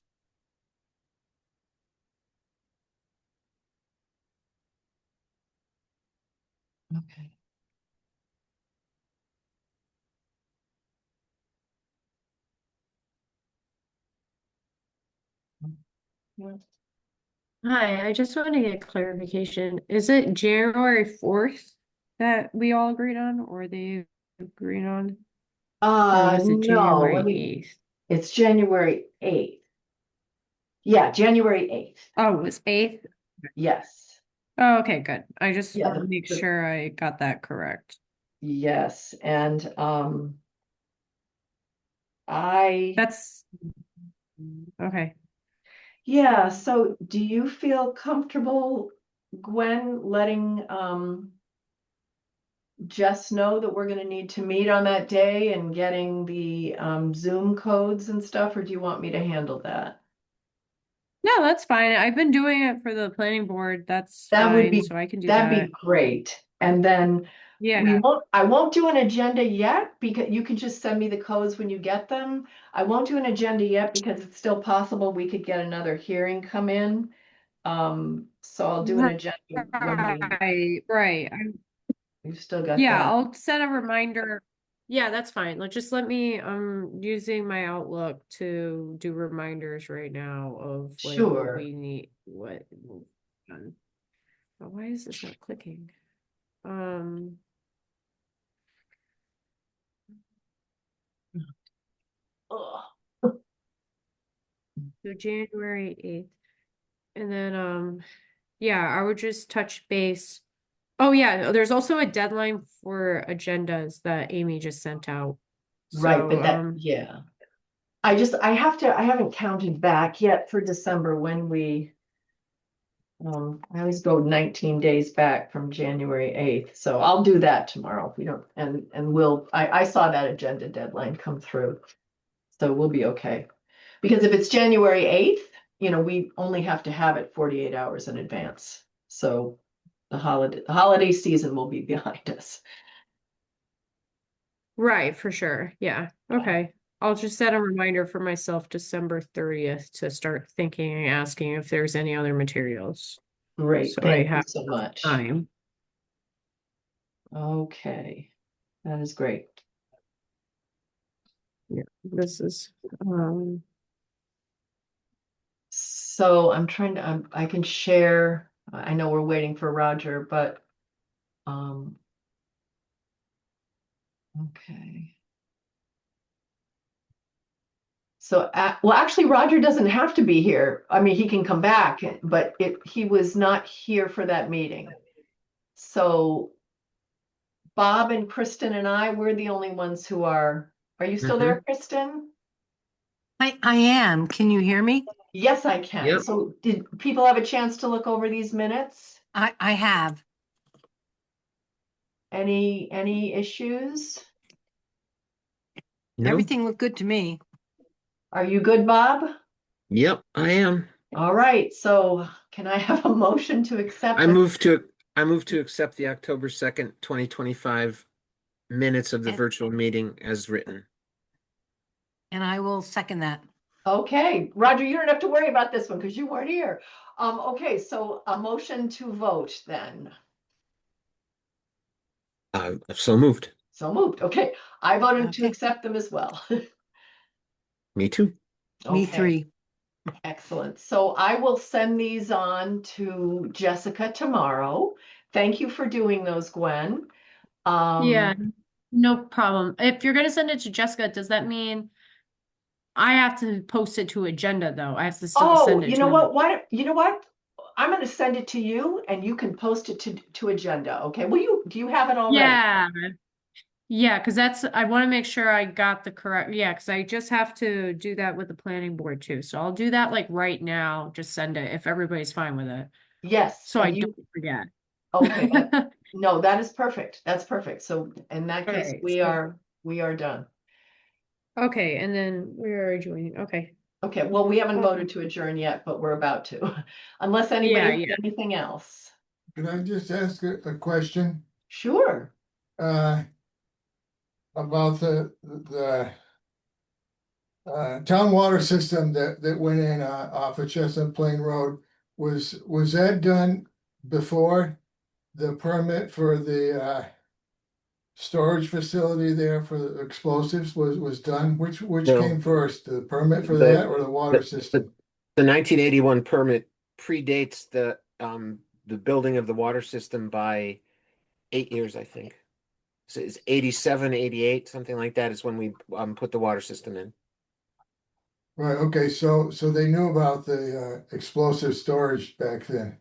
Speaker 1: Okay. Yeah.
Speaker 2: Hi, I just want to get clarification. Is it January 4th that we all agreed on, or they agreed on? Or was it
Speaker 1: No,
Speaker 2: January 8th?
Speaker 1: it's January 8th. Yeah, January 8th.
Speaker 2: Oh, it was 8th?
Speaker 1: Yes.
Speaker 2: Oh, okay, good. I just
Speaker 1: Yeah,
Speaker 2: want to make sure I got that correct.
Speaker 1: yes, and I
Speaker 2: That's okay.
Speaker 1: yeah, so do you feel comfortable, Gwen, letting Jess know that we're gonna need to meet on that day and getting the Zoom codes and stuff, or do you want me to handle that?
Speaker 2: No, that's fine. I've been doing it for the planning board. That's
Speaker 1: That would
Speaker 2: fine,
Speaker 1: be,
Speaker 2: so I can do
Speaker 1: that'd
Speaker 2: that.
Speaker 1: be great. And then
Speaker 2: Yeah.
Speaker 1: I won't do an agenda yet because you can just send me the codes when you get them. I won't do an agenda yet because it's still possible we could get another hearing come in. So I'll do an agenda when
Speaker 2: Right.
Speaker 1: we've still got
Speaker 2: Yeah,
Speaker 1: that.
Speaker 2: I'll set a reminder. Yeah, that's fine. Just let me, using my Outlook to do reminders right now of like what
Speaker 1: Sure.
Speaker 2: we need, what. Done. But why is this not clicking? Um,
Speaker 1: Ugh.
Speaker 2: so January 8th. And then, yeah, I would just touch base. Oh yeah, there's also a deadline for agendas that Amy just sent out.
Speaker 1: Right, but that,
Speaker 2: So,
Speaker 1: yeah. I haven't counted back yet for December when I always go 19 days back from January 8th, so I'll do that tomorrow. If we don't, and I saw that agenda deadline come through, so we'll be okay. Because if it's January 8th, we only have to have it 48 hours in advance. So the holiday season will be behind us.
Speaker 2: right, for sure. Yeah. Okay. I'll just set a reminder for myself December 30th to start thinking and asking if there's any other materials.
Speaker 1: Great,
Speaker 2: So I
Speaker 1: thank you
Speaker 2: have
Speaker 1: so much.
Speaker 2: time.
Speaker 1: Okay, that is great.
Speaker 2: Yeah, this is
Speaker 1: So I'm trying to, I can share, I know we're waiting for Roger, but, okay. So, well, actually, Roger doesn't have to be here. I mean, he can come back, but he was not here for that meeting. So Bob and Kristen and I, we're the only ones who are you still there, Kristen?
Speaker 12: I am. Can you hear me?
Speaker 1: Yes, I can.
Speaker 7: Yep.
Speaker 1: So did people have a chance to look over these minutes?
Speaker 12: I have.
Speaker 1: Any issues?
Speaker 7: No?
Speaker 12: Everything looked good to me.
Speaker 1: Are you good, Bob?
Speaker 7: Yep, I am.
Speaker 1: All right, so can I have a motion to accept?
Speaker 7: I move to accept the October 2nd, 2025 minutes of the
Speaker 12: And-
Speaker 7: virtual meeting as written.
Speaker 12: And I will second that.
Speaker 1: Okay, Roger, you don't have to worry about this one because you weren't here. Okay, so a motion to vote then.
Speaker 7: So moved.
Speaker 1: So moved. Okay, I voted to
Speaker 12: Okay.
Speaker 1: accept them as well.
Speaker 7: Me too.
Speaker 12: Me
Speaker 1: Okay,
Speaker 12: three.
Speaker 1: excellent. So I will send these on to Jessica tomorrow. Thank you for doing those, Gwen.
Speaker 2: Yeah, no problem. If you're gonna send it to Jessica, does that mean I have to post it to agenda though? I have to still
Speaker 1: Oh,
Speaker 2: send it
Speaker 1: you
Speaker 2: to
Speaker 1: know
Speaker 2: them.
Speaker 1: what? You know what? I'm going to send it to you and you can post it to agenda. Okay. Do you have it already?
Speaker 2: Yeah. Yeah, because I want to make sure I got the correct, yeah, because I just have to do that with the planning board too. So I'll do that like right now, just send it if everybody's fine with it.
Speaker 1: Yes.
Speaker 2: So I
Speaker 1: And you,
Speaker 2: don't forget.
Speaker 1: okay. No, that is perfect. That's perfect. So in that case,
Speaker 2: Alright,
Speaker 1: we are done.
Speaker 2: okay, and then where are you joining? Okay.
Speaker 1: Okay. Well, we haven't
Speaker 2: Um,
Speaker 1: voted to adjourn yet, but we're about to, unless anybody
Speaker 2: Yeah,
Speaker 1: has
Speaker 2: yeah.
Speaker 1: anything else.
Speaker 13: Could I just ask a question
Speaker 1: Sure.
Speaker 13: about the town water system that went in off of Chestnut Plain Road? Was that done before the permit for the storage facility there for the explosives was done? Which
Speaker 7: No.
Speaker 13: came first, the permit for
Speaker 7: The-
Speaker 13: that or the water
Speaker 7: The,
Speaker 13: system?
Speaker 7: the 1981 permit predates the building of the water system by 8 years, I think. So it's 87, 88, something like that is when we put the water system in.
Speaker 13: Right, okay, so they knew about the explosive storage back then.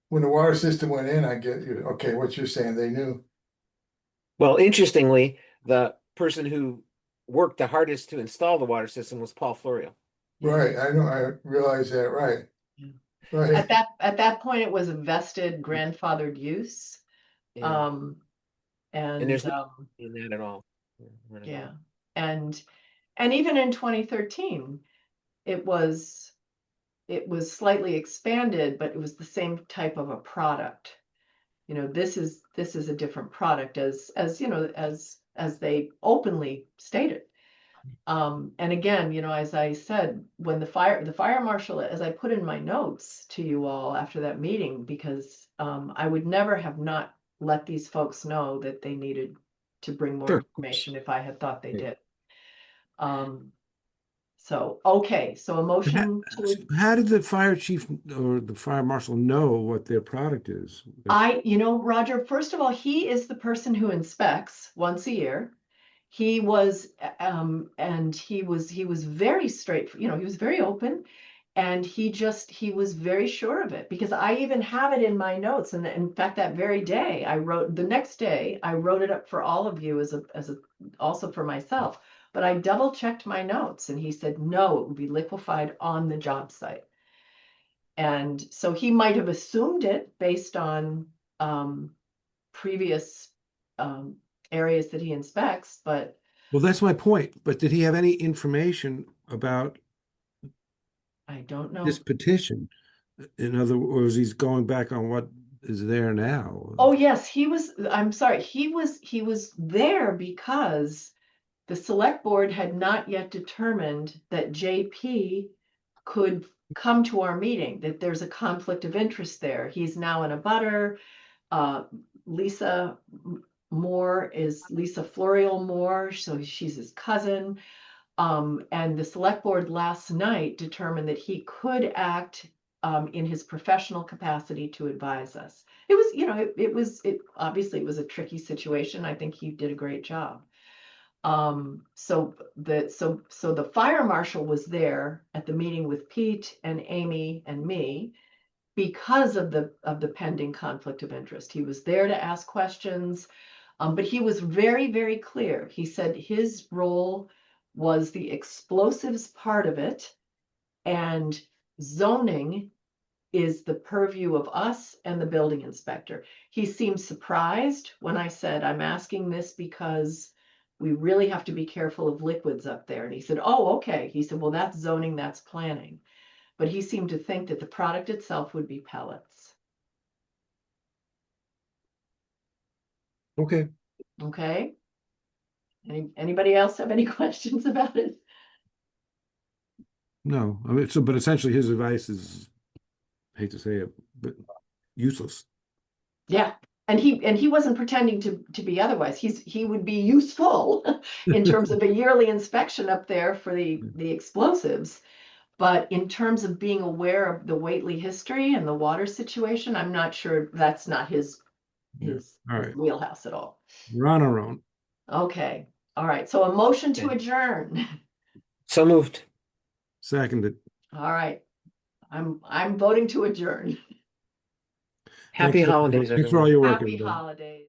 Speaker 13: When the water system went in, I get you. Okay, what you're saying, they knew.
Speaker 7: Well, interestingly, the person who worked the hardest to install the water system was Paul Florio.
Speaker 13: Right, I know, I realize that, right.
Speaker 1: Yeah.
Speaker 13: Right,
Speaker 1: At that point, it was a vested grandfathered use.
Speaker 7: Yeah.
Speaker 1: And
Speaker 7: And there's no in that at all. Not at
Speaker 1: yeah.
Speaker 7: all.
Speaker 1: And even in 2013, it was slightly expanded, but it was the same type of a product. You know, this is a different product as you know, as they openly stated. And again, you know, as I said, when the fire marshal, as I put in my notes to you all after that meeting, because I would never have not let these folks know that they needed to bring more
Speaker 7: Sure.
Speaker 1: information if I had thought they
Speaker 4: Yeah.
Speaker 1: did. So, okay, so a motion to,
Speaker 4: How did the fire chief or the fire marshal know what their product is?
Speaker 1: you know, Roger, first of all, he is the person who inspects once a year. He was, and he was very straight, you know, he was very open. And he was very sure of it because I even have it in my notes. And in fact, that very day the next day, I wrote it up for all of you also for myself. But I double checked my notes and he said, no, it would be liquefied on the job site. And so he might have assumed it based on previous areas that he inspects, but
Speaker 4: Well, that's my point. But did he have any information about
Speaker 1: I don't know.
Speaker 4: this petition? In other words, he's going back on what is there now.
Speaker 1: Oh, yes, I'm sorry, he was there because the select board had not yet determined that JP could come to our meeting, that there's a conflict of interest there. He's now in a butter. Lisa Moore is Lisa Florial Moore, so she's his cousin. And the select board last night determined that he could act in his professional capacity to advise us. It was, you know, obviously it was a tricky situation. I think he did a great job. So the fire marshal was there at the meeting with Pete and Amy and me because of the pending conflict of interest. He was there to ask questions, but he was very, very clear. He said his role was the explosives part of it, and zoning is the purview of us and the building inspector. He seemed surprised when I said, I'm asking this because we really have to be careful of liquids up there. And he said, oh, okay. He said, well, that's zoning, that's planning. But he seemed to think that the product itself would be pellets.
Speaker 4: Okay.
Speaker 1: Okay. Anybody else have any questions about it?
Speaker 4: No, I mean, so, but essentially his advice is, hate to say it, but useless.
Speaker 1: Yeah. And he wasn't pretending to be otherwise. He would be useful in terms of a yearly inspection up there for the explosives. But in terms of being aware of the Whately history and the water situation, I'm not sure that's not his
Speaker 4: Yeah. All
Speaker 1: his
Speaker 4: right,
Speaker 1: wheelhouse at all.
Speaker 4: we're on our own.
Speaker 1: Okay. All right. So a motion to
Speaker 7: Okay.
Speaker 1: adjourn.
Speaker 7: So moved.
Speaker 4: Seconded.
Speaker 1: All right. I'm voting to adjourn.
Speaker 7: Happy
Speaker 4: Thanks for-
Speaker 7: holidays,
Speaker 4: Thanks for all
Speaker 7: everyone.
Speaker 4: your work,
Speaker 1: Happy
Speaker 4: everybody.
Speaker 1: holidays.